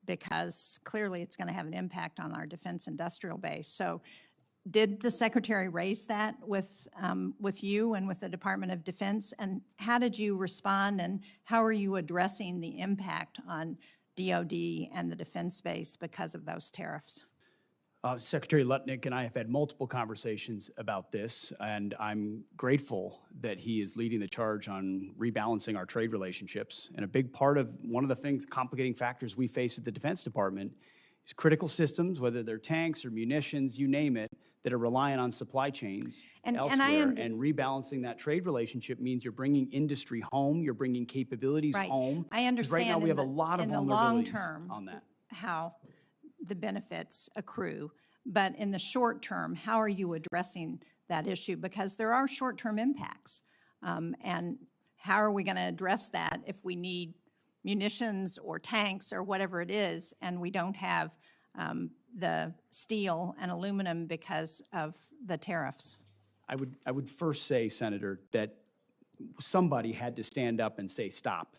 because clearly it's going to have an impact on our defense industrial base. So did the Secretary raise that with you and with the Department of Defense? And how did you respond, and how are you addressing the impact on DOD and the defense base because of those tariffs? Secretary Lutnick and I have had multiple conversations about this, and I'm grateful that he is leading the charge on rebalancing our trade relationships. And a big part of one of the things, complicating factors we face at the Defense Department is critical systems, whether they're tanks or munitions, you name it, that are reliant on supply chains elsewhere. And rebalancing that trade relationship means you're bringing industry home, you're bringing capabilities home. I understand. Right now we have a lot of vulnerabilities in the long term on that. how the benefits accrue, but in the short term, how are you addressing that issue? Because there are short-term impacts, and how are we going to address that if we need munitions or tanks or whatever it is, and we don't have the steel and aluminum because of the tariffs? I would first say, Senator, that somebody had to stand up and say stop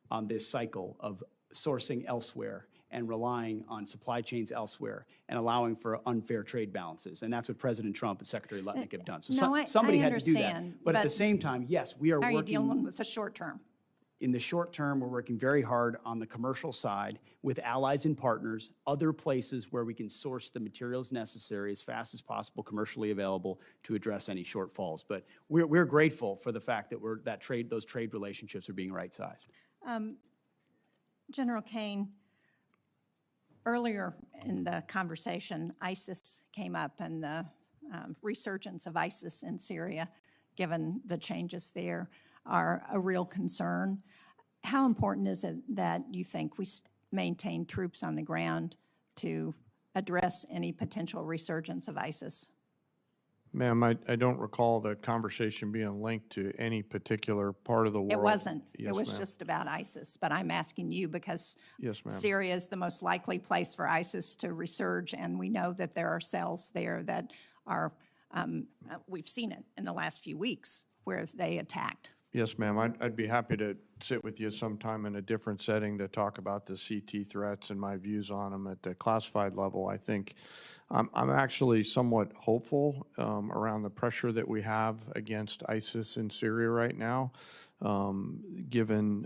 on this cycle of sourcing elsewhere and relying on supply chains elsewhere and allowing for unfair trade balances. And that's what President Trump and Secretary Lutnick have done. So somebody had to do that. But at the same time, yes, we are working. How are you dealing with the short term? In the short term, we're working very hard on the commercial side with allies and partners, other places where we can source the materials necessary as fast as possible, commercially available, to address any shortfalls. But we're grateful for the fact that those trade relationships are being right-sized. General Kane, earlier in the conversation, ISIS came up and the resurgence of ISIS in Syria, given the changes there, are a real concern. How important is it that you think we maintain troops on the ground to address any potential resurgence of ISIS? Ma'am, I don't recall the conversation being linked to any particular part of the world. It wasn't. Yes, it was ma'am. just about ISIS. But I'm asking you because Yes, ma'am. Syria is the most likely place for ISIS to resurge, and we know that there are cells there that are, we've seen it in the last few weeks where they attacked Yes, ma'am. I'd be happy to sit with you sometime in a different setting to talk about the CT threats and my views on them at the classified level. I think I'm actually somewhat hopeful around the pressure that we have against ISIS in Syria right now, given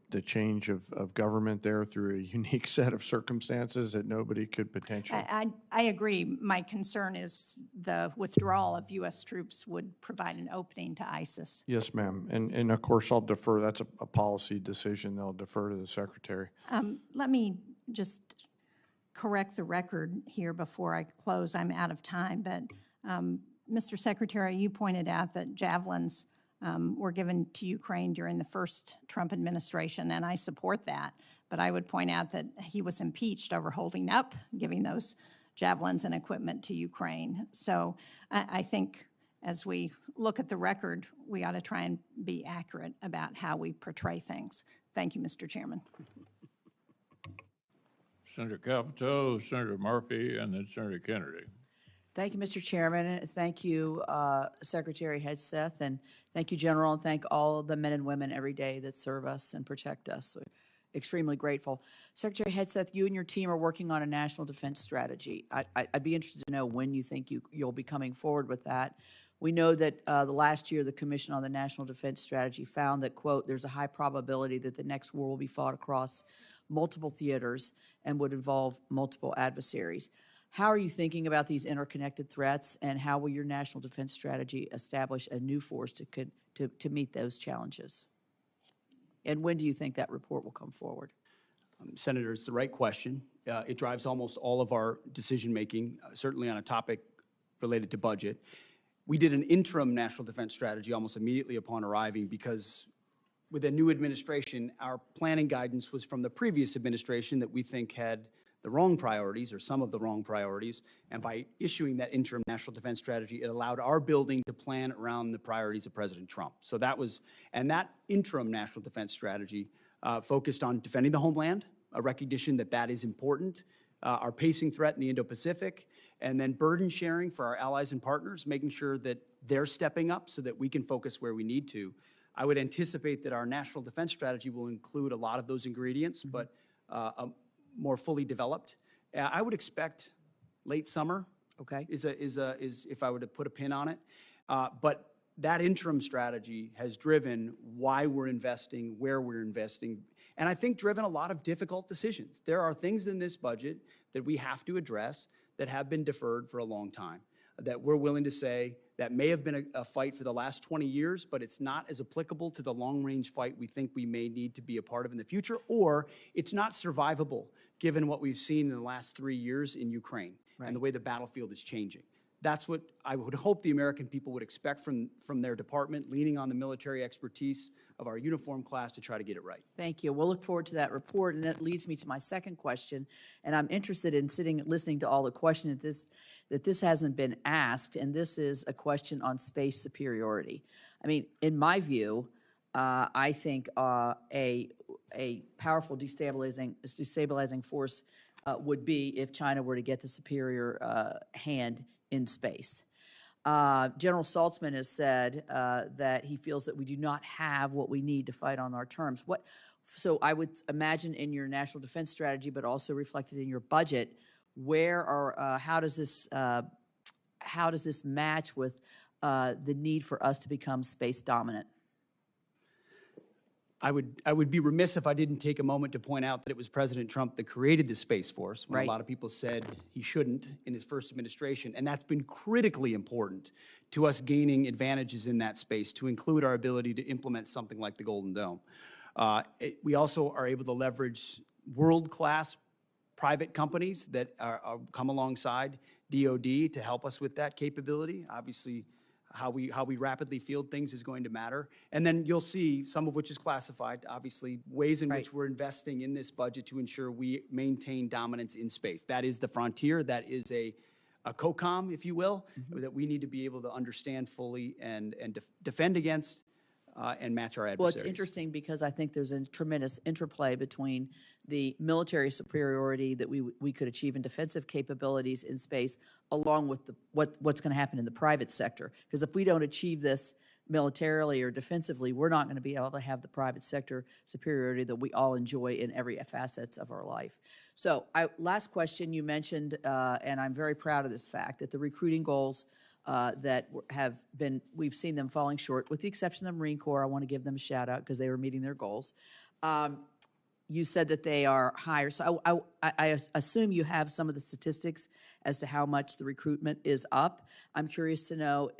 the change of government there through a unique set of circumstances that nobody could potentially. I agree. My concern is the withdrawal of U.S. troops would provide an opening to ISIS. Yes, ma'am. And of course, I'll defer. That's a policy decision. They'll defer to the Secretary. Let me just correct the record here before I close. I'm out of time, but Mr. Secretary, you pointed out that javelins were given to Ukraine during the first Trump administration, and I support that. But I would point out that he was impeached over holding up giving those javelins and equipment to Ukraine. So I think as we look at the record, we ought to try and be accurate about how we portray things. Thank you, Mr. Chairman. Senator Capito, Senator Murphy, and then Senator Kennedy. Thank you, Mr. Chairman. Thank you, Secretary Hegseth, and thank you, General, and thank all of the men and women every day that serve us and protect us. We're extremely grateful. Secretary Hegseth, you and your team are working on a national defense strategy. I'd be interested to know when you think you'll be coming forward with that. We know that the last year the Commission on the National Defense Strategy found that, quote, there's a high probability that the next war will be fought across multiple theaters and would involve multiple adversaries. How are you thinking about these interconnected threats, and how will your national defense strategy establish a new force to meet those challenges? And when do you think that report will come forward? Senator, it's the right question. It drives almost all of our decision-making, certainly on a topic related to budget. We did an interim national defense strategy almost immediately upon arriving because with a new administration, our planning guidance was from the previous administration that we think had the wrong priorities or some of the wrong priorities. And by issuing that interim national defense strategy, it allowed our building to plan around the priorities of President Trump. So that was, and that interim national defense strategy focused on defending the homeland, a recognition that that is important, our pacing threat in the Indo-Pacific, and then burden sharing for our allies and partners, making sure that they're stepping up so that we can focus where we need to. I would anticipate that our national defense strategy will include a lot of those ingredients, but more fully developed. I would expect late summer. Okay. Is if I were to put a pin on it. But that interim strategy has driven why we're investing, where we're investing, and I think driven a lot of difficult decisions. There are things in this budget that we have to address that have been deferred for a long time, that we're willing to say that may have been a fight for the last 20 years, but it's not as applicable to the long-range fight we think we may need to be a part of in the future, or it's not survivable given what we've seen in the last 3 years in Ukraine and the way the battlefield is changing. That's what I would hope the American people would expect from their department, leaning on the military expertise of our uniform class to try to get it right. Thank you. We'll look forward to that report, and that leads me to my second question. And I'm interested in listening to all the questions that this hasn't been asked, and this is a question on space superiority. I mean, in my view, I think a powerful destabilizing force would be if China were to get the superior hand in space. General Saltzman has said that he feels that we do not have what we need to fight on our terms. So I would imagine in your national defense strategy, but also reflected in your budget, how does this match with the need for us to become space dominant? I would be remiss if I didn't take a moment to point out that it was President Trump that created the Space Force, when a lot of people said he shouldn't in his first administration, and that's been critically important to us gaining advantages in that space, to include our ability to implement something like the Golden Dome. We also are able to leverage world-class private companies that come alongside DoD to help us with that capability. Obviously, how we rapidly field things is going to matter. And then you'll see, some of which is classified, obviously, ways in which we're investing in this budget to ensure we maintain dominance in space. That is the frontier. That is a COCOM, if you will, that we need to be able to understand fully and defend against and match our adversaries. Well, it's interesting because I think there's a tremendous interplay between the military superiority that we could achieve in defensive capabilities in space, along with what's going to happen in the private sector. Because if we don't achieve this, militarily or defensively, we're not going to be able to have the private sector superiority that we all enjoy in every facets of our life. So last question, you mentioned, and I'm very proud of this fact, that the recruiting goals that have been, we've seen them falling short, with the exception of the Marine Corps. I want to give them a shout out because they were meeting their goals. You said that they are higher. So I assume you have some of the statistics as to how much the recruitment is up. I'm curious to know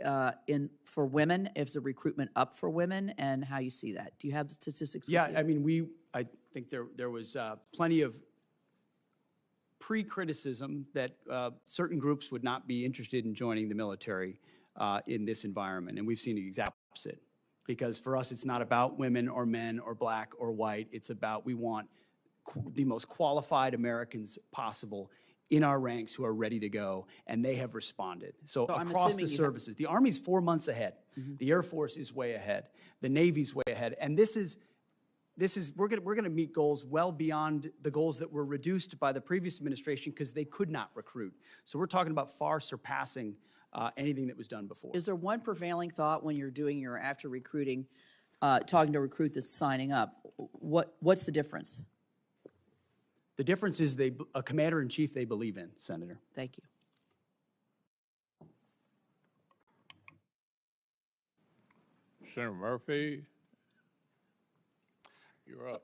for women, if the recruitment up for women and how you see that. Do you have the statistics? Yeah, I mean, I think there was plenty of pre-criticism that certain groups would not be interested in joining the military in this environment, and we've seen the exact opposite. Because for us, it's not about women or men or black or white. It's about we want the most qualified Americans possible in our ranks who are ready to go, and they have responded. So across the services, the Army's 4 months ahead. The Air Force is way ahead. The Navy's way ahead. And we're going to meet goals well beyond the goals that were reduced by the previous administration because they could not recruit. So we're talking about far surpassing anything that was done before. Is there one prevailing thought when you're doing your after recruiting, talking to a recruit that's signing up? What's the difference? The difference is a commander-in-chief they believe in, Senator. Thank you. Senator Murphy, you're up.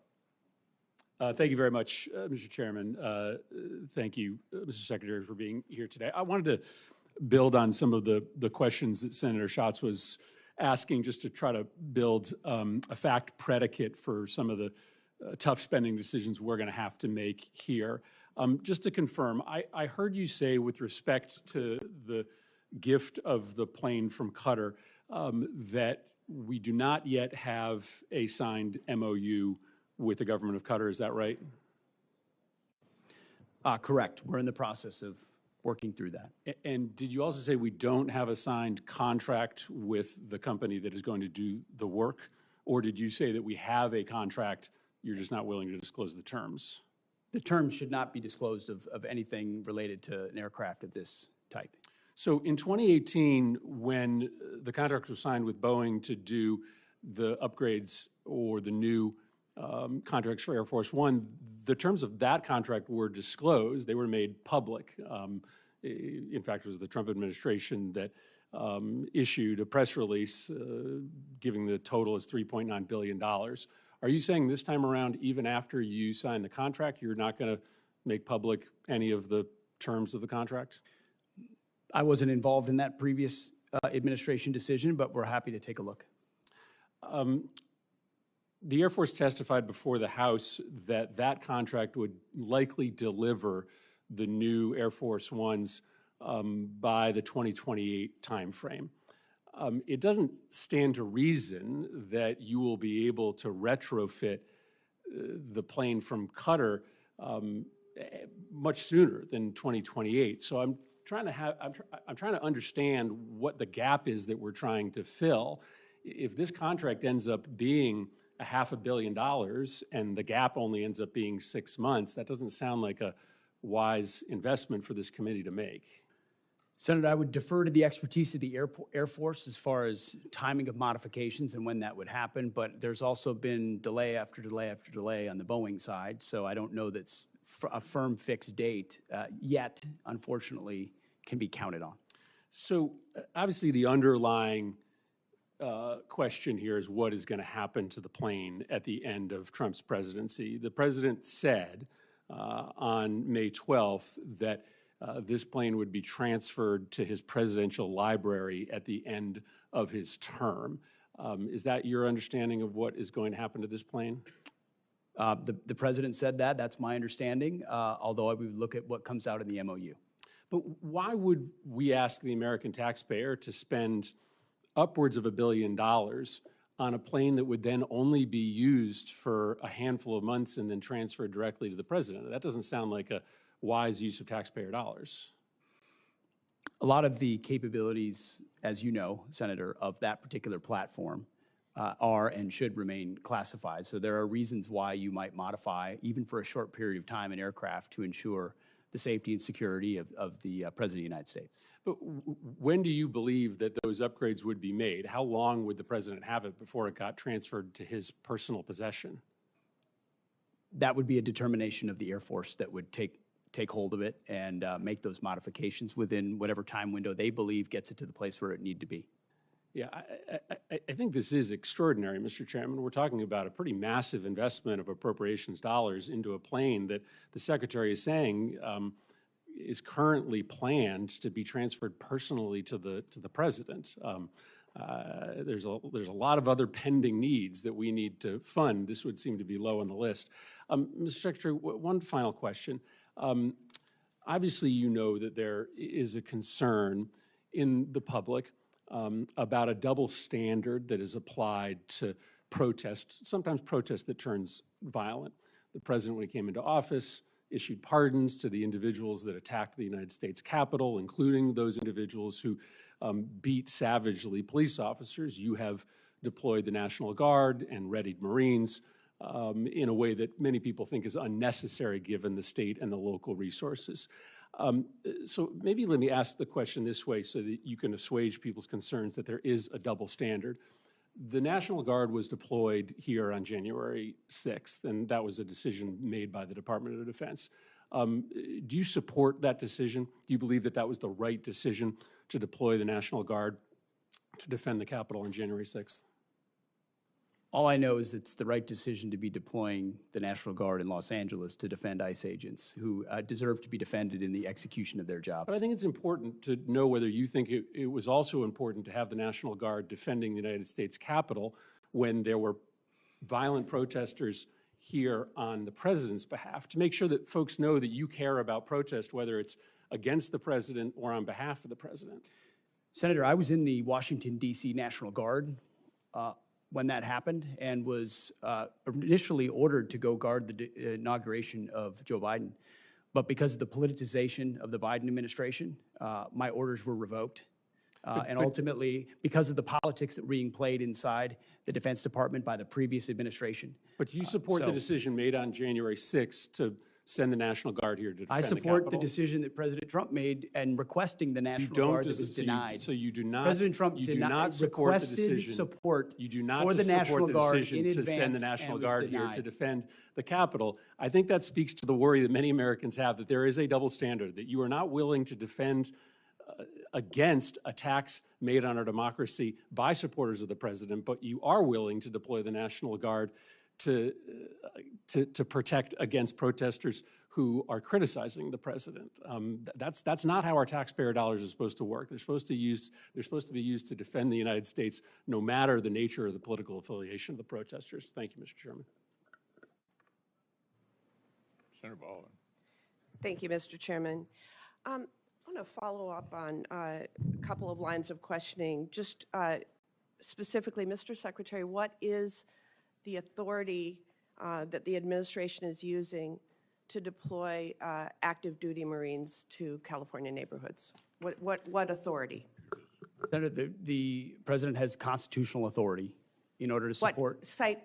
Thank you very much, Mr. Chairman. Thank you, Mr. Secretary, for being here today. I wanted to build on some of the questions that Senator Schatz was asking, just to try to build a fact predicate for some of the tough spending decisions we're going to have to make here. Just to confirm, I heard you say with respect to the gift of the plane from Qatar that we do not yet have a signed MOU with the government of Qatar. Is that right? Correct. We're in the process of working through that. And did you also say we don't have a signed contract with the company that is going to do the work? Or did you say that we have a contract, you're just not willing to disclose the terms? The terms should not be disclosed of anything related to an aircraft of this type. So in 2018, when the contract was signed with Boeing to do the upgrades or the new contracts for Air Force One, the terms of that contract were disclosed. They were made public. In fact, it was the Trump administration that issued a press release giving the total as $3.9 billion. Are you saying this time around, even after you sign the contract, you're not going to make public any of the terms of the contract? I wasn't involved in that previous administration decision, but we're happy to take a look. The Air Force testified before the House that that contract would likely deliver the new Air Force Ones by the 2028 timeframe. It doesn't stand to reason that you will be able to retrofit the plane from Qatar much sooner than 2028. So I'm trying to understand what the gap is that we're trying to fill. If this contract ends up being $500 million and the gap only ends up being 6 months, that doesn't sound like a wise investment for this committee to make. Senator, I would defer to the expertise of the Air Force as far as timing of modifications and when that would happen, but there's also been delay after delay after delay on the Boeing side, so I don't know that's a firm fixed date yet, unfortunately, can be counted on. So obviously the underlying question here is what is going to happen to the plane at the end of Trump's presidency. The president said on May 12th that this plane would be transferred to his presidential library at the end of his term. Is that your understanding of what is going to happen to this plane? The president said that. That's my understanding, although I would look at what comes out in the MOU. But why would we ask the American taxpayer to spend upwards of $1 billion on a plane that would then only be used for a handful of months and then transferred directly to the president? That doesn't sound like a wise use of taxpayer dollars. A lot of the capabilities, as you know, Senator, of that particular platform are and should remain classified. So there are reasons why you might modify, even for a short period of time, an aircraft to ensure the safety and security of the President of the United States. But when do you believe that those upgrades would be made? How long would the president have it before it got transferred to his personal possession? That would be a determination of the Air Force that would take hold of it and make those modifications within whatever time window they believe gets it to the place where it need to be. Yeah, I think this is extraordinary, Mr. Chairman. We're talking about a pretty massive investment of appropriations dollars into a plane that the Secretary is saying is currently planned to be transferred personally to the President. There's a lot of other pending needs that we need to fund. This would seem to be low on the list. Mr. Secretary, one final question. Obviously, you know that there is a concern in the public about a double standard that is applied to protest, sometimes protest that turns violent. The president, when he came into office, issued pardons to the individuals that attacked the United States Capitol, including those individuals who beat savagely police officers. You have deployed the National Guard and readied Marines in a way that many people think is unnecessary given the state and the local resources. So maybe let me ask the question this way so that you can assuage people's concerns that there is a double standard. The National Guard was deployed here on January 6th, and that was a decision made by the Department of Defense. Do you support that decision? Do you believe that that was the right decision to deploy the National Guard to defend the Capitol on January 6th? All I know is it's the right decision to be deploying the National Guard in Los Angeles to defend ICE agents who deserve to be defended in the execution of their jobs. But I think it's important to know whether you think it was also important to have the National Guard defending the United States Capitol when there were violent protesters here on the president's behalf, to make sure that folks know that you care about protest, whether it's against the president or on behalf of the president. Senator, I was in the Washington, D.C. National Guard when that happened and was initially ordered to go guard the inauguration of Joe Biden. But because of the politicization of the Biden administration, my orders were revoked. And ultimately, because of the politics that were being played inside the Defense Department by the previous administration. But do you support the decision made on January 6th to send the National Guard here to defend I the support Capitol? the decision that President Trump made and requesting the National Guard that was denied. So you do not. President Trump you do not support the decision. Support you do not for the National support the Guard decision in to send the advance National and was Guard here denied. to defend the Capitol. I think that speaks to the worry that many Americans have that there is a double standard, that you are not willing to defend against attacks made on our democracy by supporters of the president, but you are willing to deploy the National Guard to protect against protesters who are criticizing the president. That's not how our taxpayer dollars are supposed to work. They're supposed to be used to defend the United States, no matter the nature or the political affiliation of the protesters. Thank you, Mr. Chairman. Senator Baldwin. Thank you, Mr. Chairman. I want to follow up on a couple of lines of questioning. Just specifically, Mr. Secretary, what is the authority that the administration is using to deploy active duty Marines to California neighborhoods? What authority? Senator, the president has constitutional authority in order to support. Cite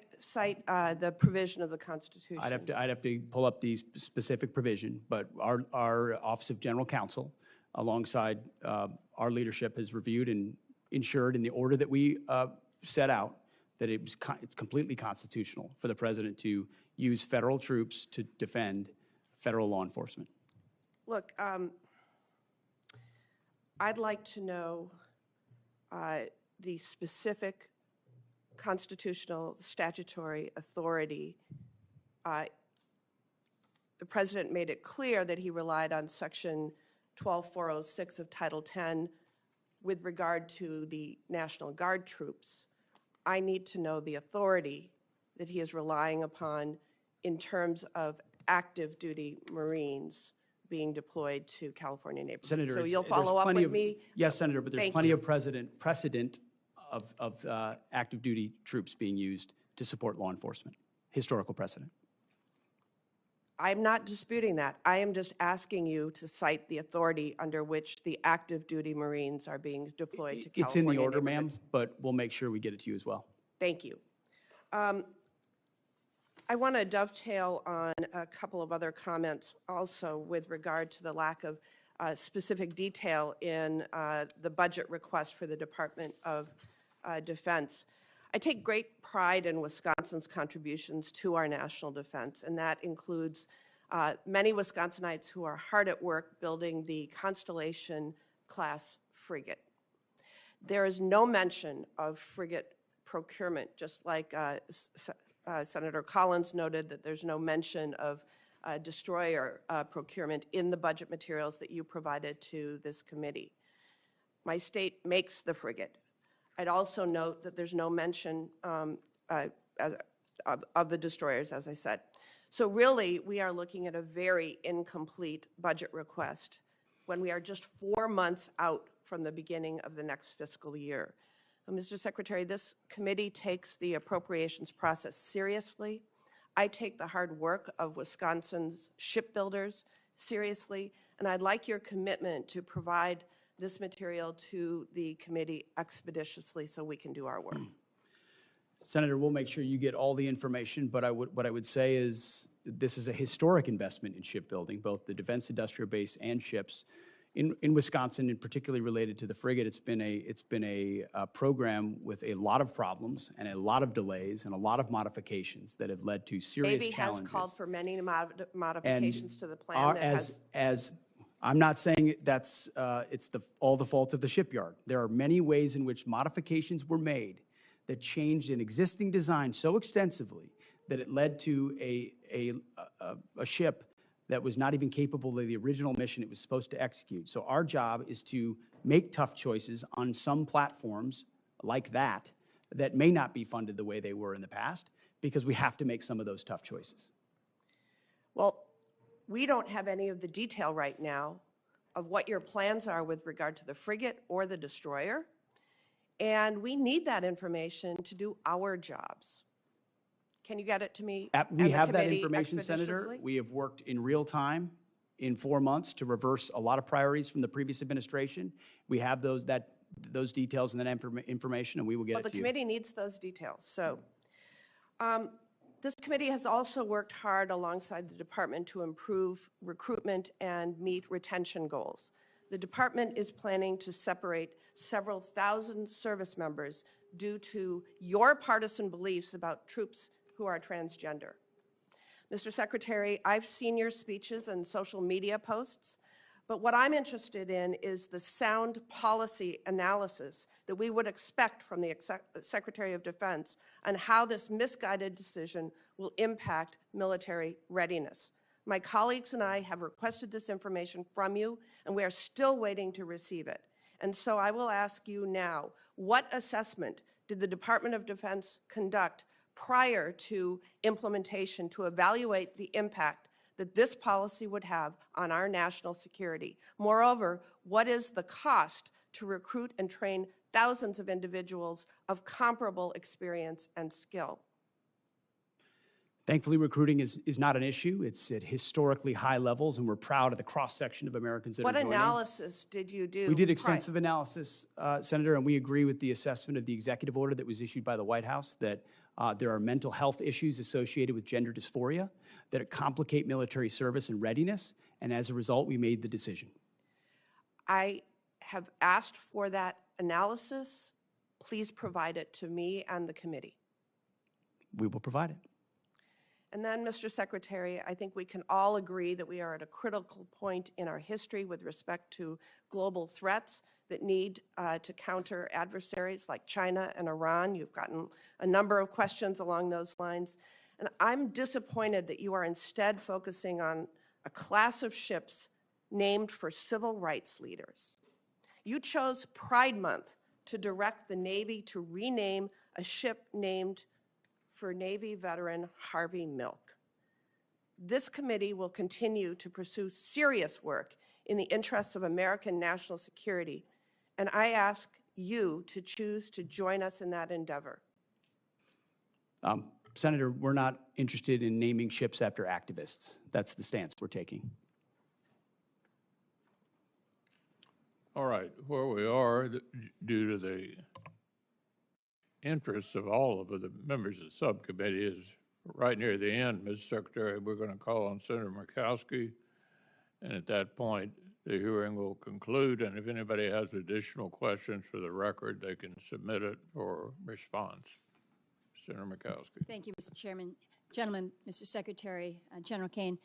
the provision of the Constitution. I'd have to pull up the specific provision, but our Office of General Counsel, alongside our leadership, has reviewed and ensured in the order that we set out that it's completely constitutional for the president to use federal troops to defend federal law enforcement. Look, I'd like to know the specific constitutional statutory authority. The president made it clear that he relied on Section 12406 of Title 10 with regard to the National Guard troops. I need to know the authority that he is relying upon in terms of active duty Marines being deployed to California neighborhoods. Senator, so you'll follow up with me? Yes, Senator, but there's Thank plenty you. of precedent of active duty troops being used to support law enforcement, historical precedent. I'm not disputing that. I am just asking you to cite the authority under which the active duty Marines are being deployed to California It's in the order, ma'am, neighborhoods. but we'll make sure we get it to you as well. Thank you. I want to dovetail on a couple of other comments also with regard to the lack of specific detail in the budget request for the Department of Defense. I take great pride in Wisconsin's contributions to our national defense, and that includes many Wisconsinites who are hard at work building the Constellation-class frigate. There is no mention of frigate procurement, just like Senator Collins noted that there's no mention of destroyer procurement in the budget materials that you provided to this committee. My state makes the frigate. I'd also note that there's no mention of the destroyers, as I said. So really, we are looking at a very incomplete budget request when we are just 4 months out from the beginning of the next fiscal year. Mr. Secretary, this committee takes the appropriations process seriously. I take the hard work of Wisconsin's shipbuilders seriously, and I'd like your commitment to provide this material to the committee expeditiously so we can do our work. Senator, we'll make sure you get all the information, but what I would say is this is a historic investment in shipbuilding, both the defense industrial base and ships. In Wisconsin, and particularly related to the frigate, it's been a program with a lot of problems and a lot of delays and a lot of modifications that have led to serious Navy challenges. has called for many modifications to the plan. I'm not saying that's it's all the fault of the shipyard. There are many ways in which modifications were made that changed an existing design so extensively that it led to a ship that was not even capable of the original mission it was supposed to execute. So our job is to make tough choices on some platforms like that may not be funded the way they were in the past, because we have to make some of those tough choices. Well, we don't have any of the detail right now of what your plans are with regard to the frigate or the destroyer, and we need that information to do our jobs. Can you get it to me? We have that information, Senator. We have worked in real time in 4 months to reverse a lot of priorities from the previous administration. We have those details and that information, and we will get it to you. Well, the committee needs those details. So this committee has also worked hard alongside the department to improve recruitment and meet retention goals. The department is planning to separate several thousand service members due to your partisan beliefs about troops who are transgender. Mr. Secretary, I've seen your speeches and social media posts, but what I'm interested in is the sound policy analysis that we would expect from the Secretary of Defense on how this misguided decision will impact military readiness. My colleagues and I have requested this information from you, and we are still waiting to receive it. And so I will ask you now, what assessment did the Department of Defense conduct prior to implementation to evaluate the impact that this policy would have on our national security? Moreover, what is the cost to recruit and train thousands of individuals of comparable experience and skill? Thankfully, recruiting is not an issue. It's at historically high levels, and we're proud of the cross-section of Americans that are joining. What analysis did you do? We did extensive analysis, Senator, and we agree with the assessment of the executive order that was issued by the White House that there are mental health issues associated with gender dysphoria that complicate military service and readiness, and as a result, we made the decision. I have asked for that analysis. Please provide it to me and the committee. We will provide it. And then, Mr. Secretary, I think we can all agree that we are at a critical point in our history with respect to global threats that need to counter adversaries like China and Iran. You've gotten a number of questions along those lines. And I'm disappointed that you are instead focusing on a class of ships named for civil rights leaders. You chose Pride Month to direct the Navy to rename a ship named for Navy veteran Harvey Milk. This committee will continue to pursue serious work in the interests of American national security, and I ask you to choose to join us in that endeavor. Senator, we're not interested in naming ships after activists. That's the stance we're taking. All right, where we are, due to the interests of all of the members of the subcommittee, is Right near the end, Mr. Secretary, we're going to call on Senator Murkowski, and at that point, the hearing will conclude, and if anybody has additional questions for the record, they can submit it for response. Senator Murkowski. Thank you, Mr. Chairman. Gentlemen, Mr. Secretary, General Kane,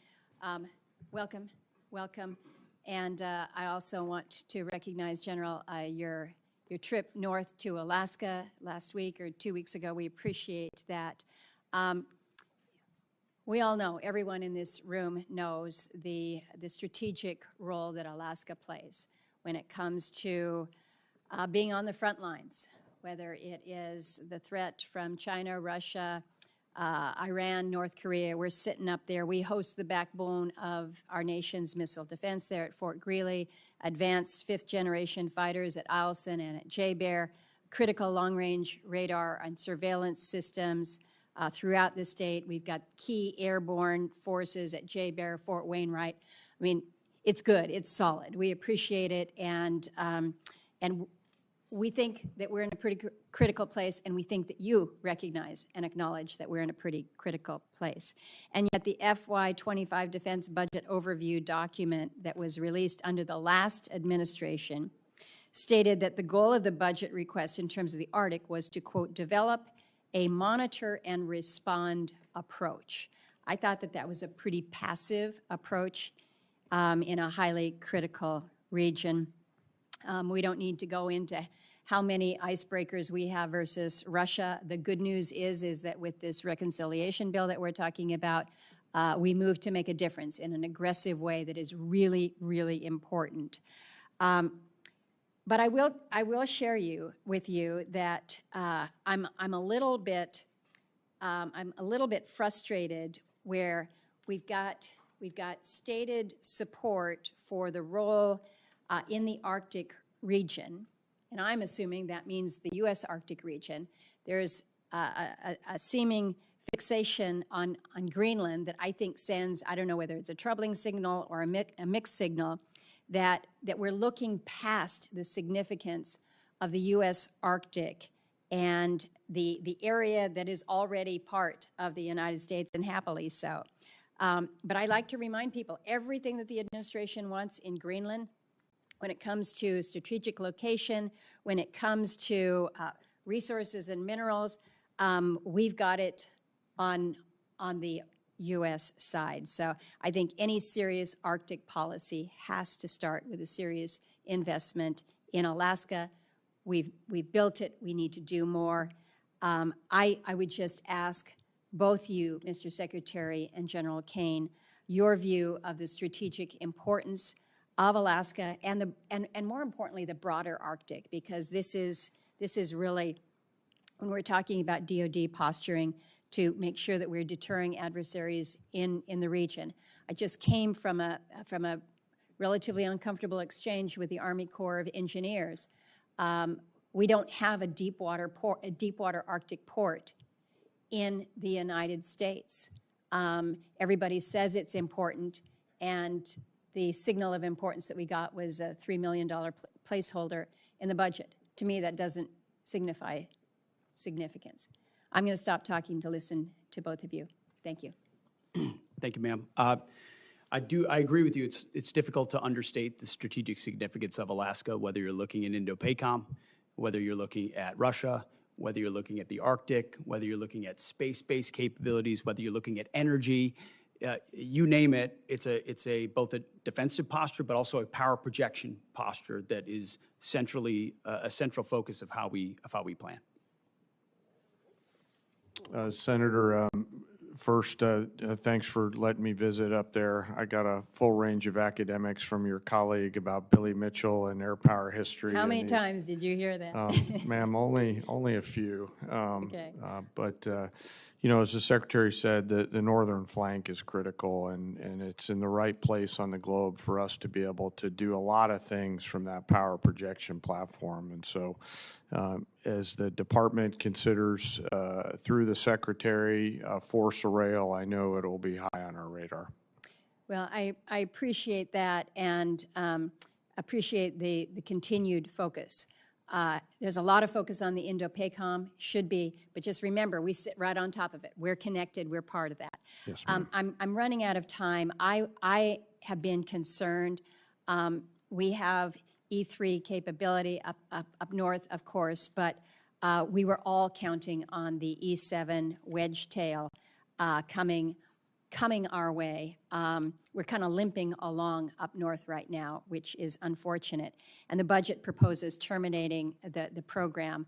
welcome, welcome. And I also want to recognize, General, your trip north to Alaska last week or 2 weeks ago. We appreciate that. We all know, everyone in this room knows the strategic role that Alaska plays when it comes to being on the front lines, whether it is the threat from China, Russia, Iran, North Korea. We're sitting up there. We host the backbone of our nation's missile defense there at Fort Greely, advanced fifth-generation fighters at Eielson and at JBER, critical long-range radar and surveillance systems throughout the state. We've got key airborne forces at JBER, Fort Wainwright. I mean, it's good. It's solid. We appreciate it, and we think that we're in a pretty critical place, and we think that you recognize and acknowledge that we're in a pretty critical place. And yet the FY25 Defense Budget Overview document that was released under the last administration stated that the goal of the budget request in terms of the Arctic was to, quote, develop a monitor and respond approach. I thought that that was a pretty passive approach in a highly critical region. We don't need to go into how many icebreakers we have versus Russia. The good news is that with this reconciliation bill that we're talking about, we move to make a difference in an aggressive way that is really, really important. But I will share with you that I'm a little bit frustrated where we've got stated support for the role in the Arctic region, and I'm assuming that means the U.S. Arctic region. There's a seeming fixation on Greenland that I think sends, I don't know whether it's a troubling signal or a mixed signal, that we're looking past the significance of the U.S. Arctic and the area that is already part of the United States, and happily so. But I like to remind people, everything that the administration wants in Greenland, when it comes to strategic location, when it comes to resources and minerals, we've got it on the U.S. side. So I think any serious Arctic policy has to start with a serious investment in Alaska. We've built it. We need to do more. I would just ask both you, Mr. Secretary, and General Kane, your view of the strategic importance of Alaska and more importantly, the broader Arctic, because this is really, when we're talking about DoD posturing, to make sure that we're deterring adversaries in the region. I just came from a relatively uncomfortable exchange with the Army Corps of Engineers. We don't have a deep water Arctic port in the United States. Everybody says it's important, and the signal of importance that we got was a $3 million placeholder in the budget. To me, that doesn't signify significance. I'm going to stop talking to listen to both of you. Thank you. Thank you, ma'am. I agree with you. It's difficult to understate the strategic significance of Alaska, whether you're looking at Indo-PACOM, whether you're looking at Russia, whether you're looking at the Arctic, whether you're looking at space-based capabilities, whether you're looking at energy. You name it. It's both a defensive posture, but also a power projection posture that is a central focus of how we plan. Senator, first, thanks for letting me visit up there. I got a full range of academics from your colleague about Billy Mitchell and air power history. How many times did you hear that? Ma'am, only a few. Okay. But, you know, as the Secretary said, the northern flank is critical, and it's in the right place on the globe for us to be able to do a lot of things from that power projection platform. And so as the department considers through the Secretary force rail, I know it will be high on our radar. Well, I appreciate that, and appreciate the continued focus. there's a lot of focus on the Indo-PACOM, should be, but just remember, we sit right on top of it. We're connected, we're part of that. Yes, ma'am. I'm running out of time. I have been concerned. We have E3 capability up north, of course, but we were all counting on the E7 wedge tail coming our way. We're kind of limping along up north right now, which is unfortunate. And the budget proposes terminating the program.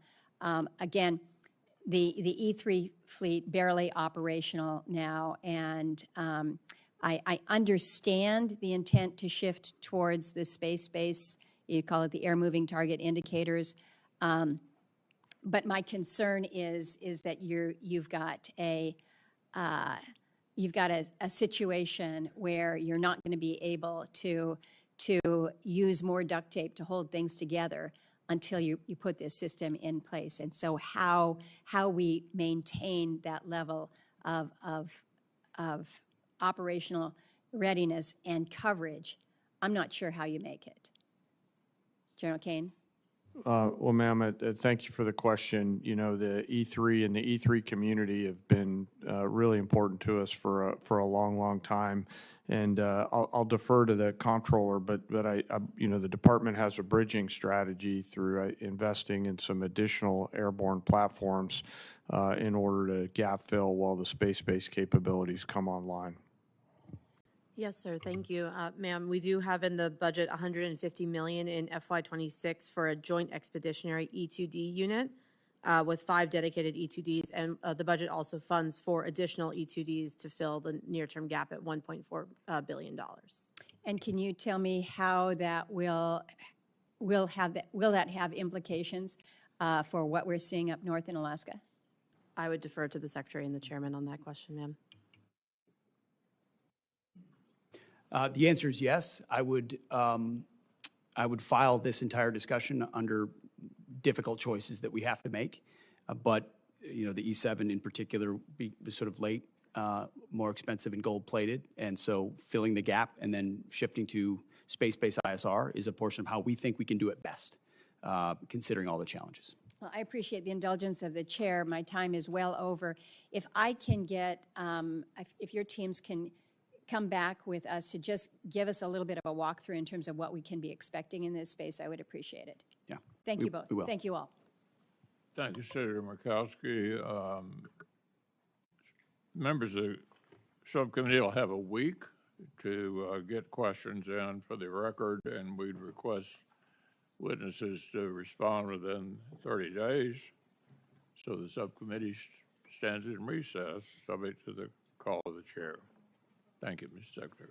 Again, the E3 fleet barely operational now, and I understand the intent to shift towards the space-based, you call it the air-moving target indicators, but my concern is that you've got a situation where you're not going to be able to use more duct tape to hold things together until you put this system in place. And so how we maintain that level of operational readiness and coverage, I'm not sure how you make it. General Kane? Well, ma'am, thank you for the question. You know, the E3 and the E3 community have been really important to us for a long, long time. And I'll defer to the comptroller, but you know, the department has a bridging strategy through investing in some additional airborne platforms in order to gap fill while the space-based capabilities come online. Yes, sir. Thank you. Ma'am, we do have in the budget $150 million in FY26 for a joint expeditionary E2D unit with 5 dedicated E2Ds, and the budget also funds for additional E2Ds to fill the near-term gap at $1.4 billion. And can you tell me how that will that have implications for what we're seeing up north in Alaska? I would defer to the Secretary and the Chairman on that question, ma'am. The answer is yes. I would file this entire discussion under difficult choices that we have to make. But you know, the E7 in particular be sort of late, more expensive and gold-plated, and so filling the gap and then shifting to space-based ISR is a portion of how we think we can do it best, considering all the challenges. Well, I appreciate the indulgence of the chair. My time is well over. If I can get, if your teams can come back with us to just give us a little bit of a walkthrough in terms of what we can be expecting in this space, I would appreciate it. Yeah. Thank you both. We will. Thank you all. Thank you, Senator Murkowski. Members of the subcommittee will have a week to get questions in for the record, and we'd request witnesses to respond within 30 days. So the subcommittee stands in recess, subject to the call of the chair. Thank you, Mr. Secretary.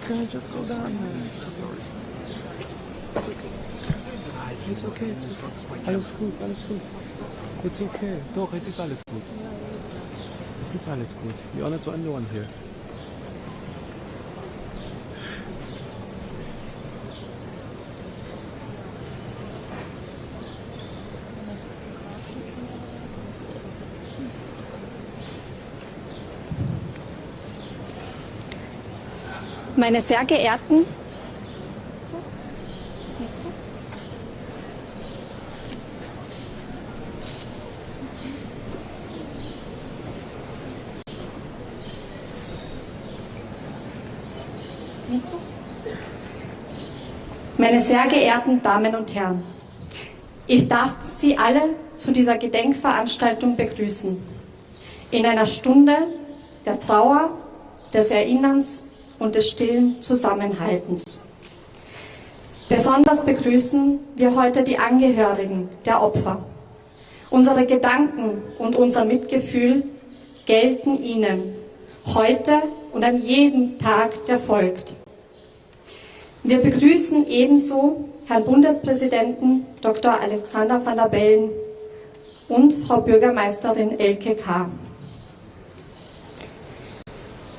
Can I just go down there? Sorry. It's okay, it's okay. Alles gut, alles gut. It's okay. Doch, es ist alles gut. Es ist alles gut. You're not to anyone here. Meine sehr geehrten Damen und Herren, ich darf Sie alle zu dieser Gedenkveranstaltung begrüßen. In einer Stunde der Trauer, des Erinnerns und des stillen Zusammenhaltens. Besonders begrüßen wir heute die Angehörigen der Opfer. Unsere Gedanken und unser Mitgefühl gelten ihnen heute und an jedem Tag, der folgt. Wir begrüßen ebenso Herrn Bundespräsidenten Dr. Alexander van der Bellen und Frau Bürgermeisterin Elke K.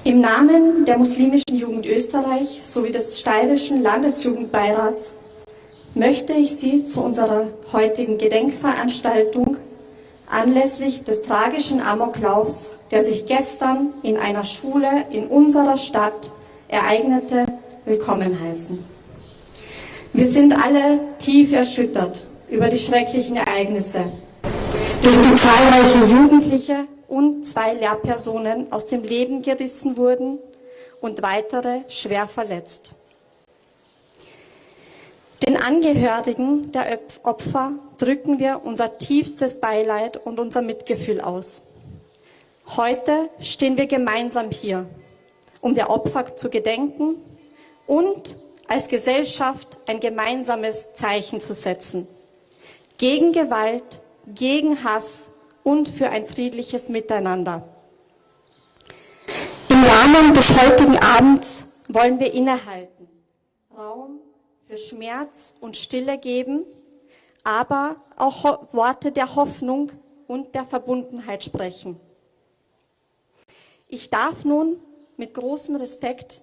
Im Namen der Muslimischen Jugend Österreich sowie des Steirischen Landesjugendbeirats möchte ich Sie zu unserer heutigen Gedenkveranstaltung anlässlich des tragischen Amoklaufs, der sich gestern in einer Schule in unserer Stadt ereignete, willkommen heißen. Wir sind alle tief erschüttert über die schrecklichen Ereignisse, durch die zahlreiche Jugendliche und 2 Lehrpersonen aus dem Leben gerissen wurden und weitere schwer verletzt. Den Angehörigen der Opfer drücken wir unser tiefstes Beileid und unser Mitgefühl aus. Heute stehen wir gemeinsam hier, um der Opfer zu gedenken und als Gesellschaft ein gemeinsames Zeichen zu setzen. Gegen Gewalt, gegen Hass und für ein friedliches Miteinander. Im Rahmen des heutigen Abends wollen wir innehalten, Raum für Schmerz und Stille geben, aber auch Worte der Hoffnung und der Verbundenheit sprechen. Ich darf nun mit großem Respekt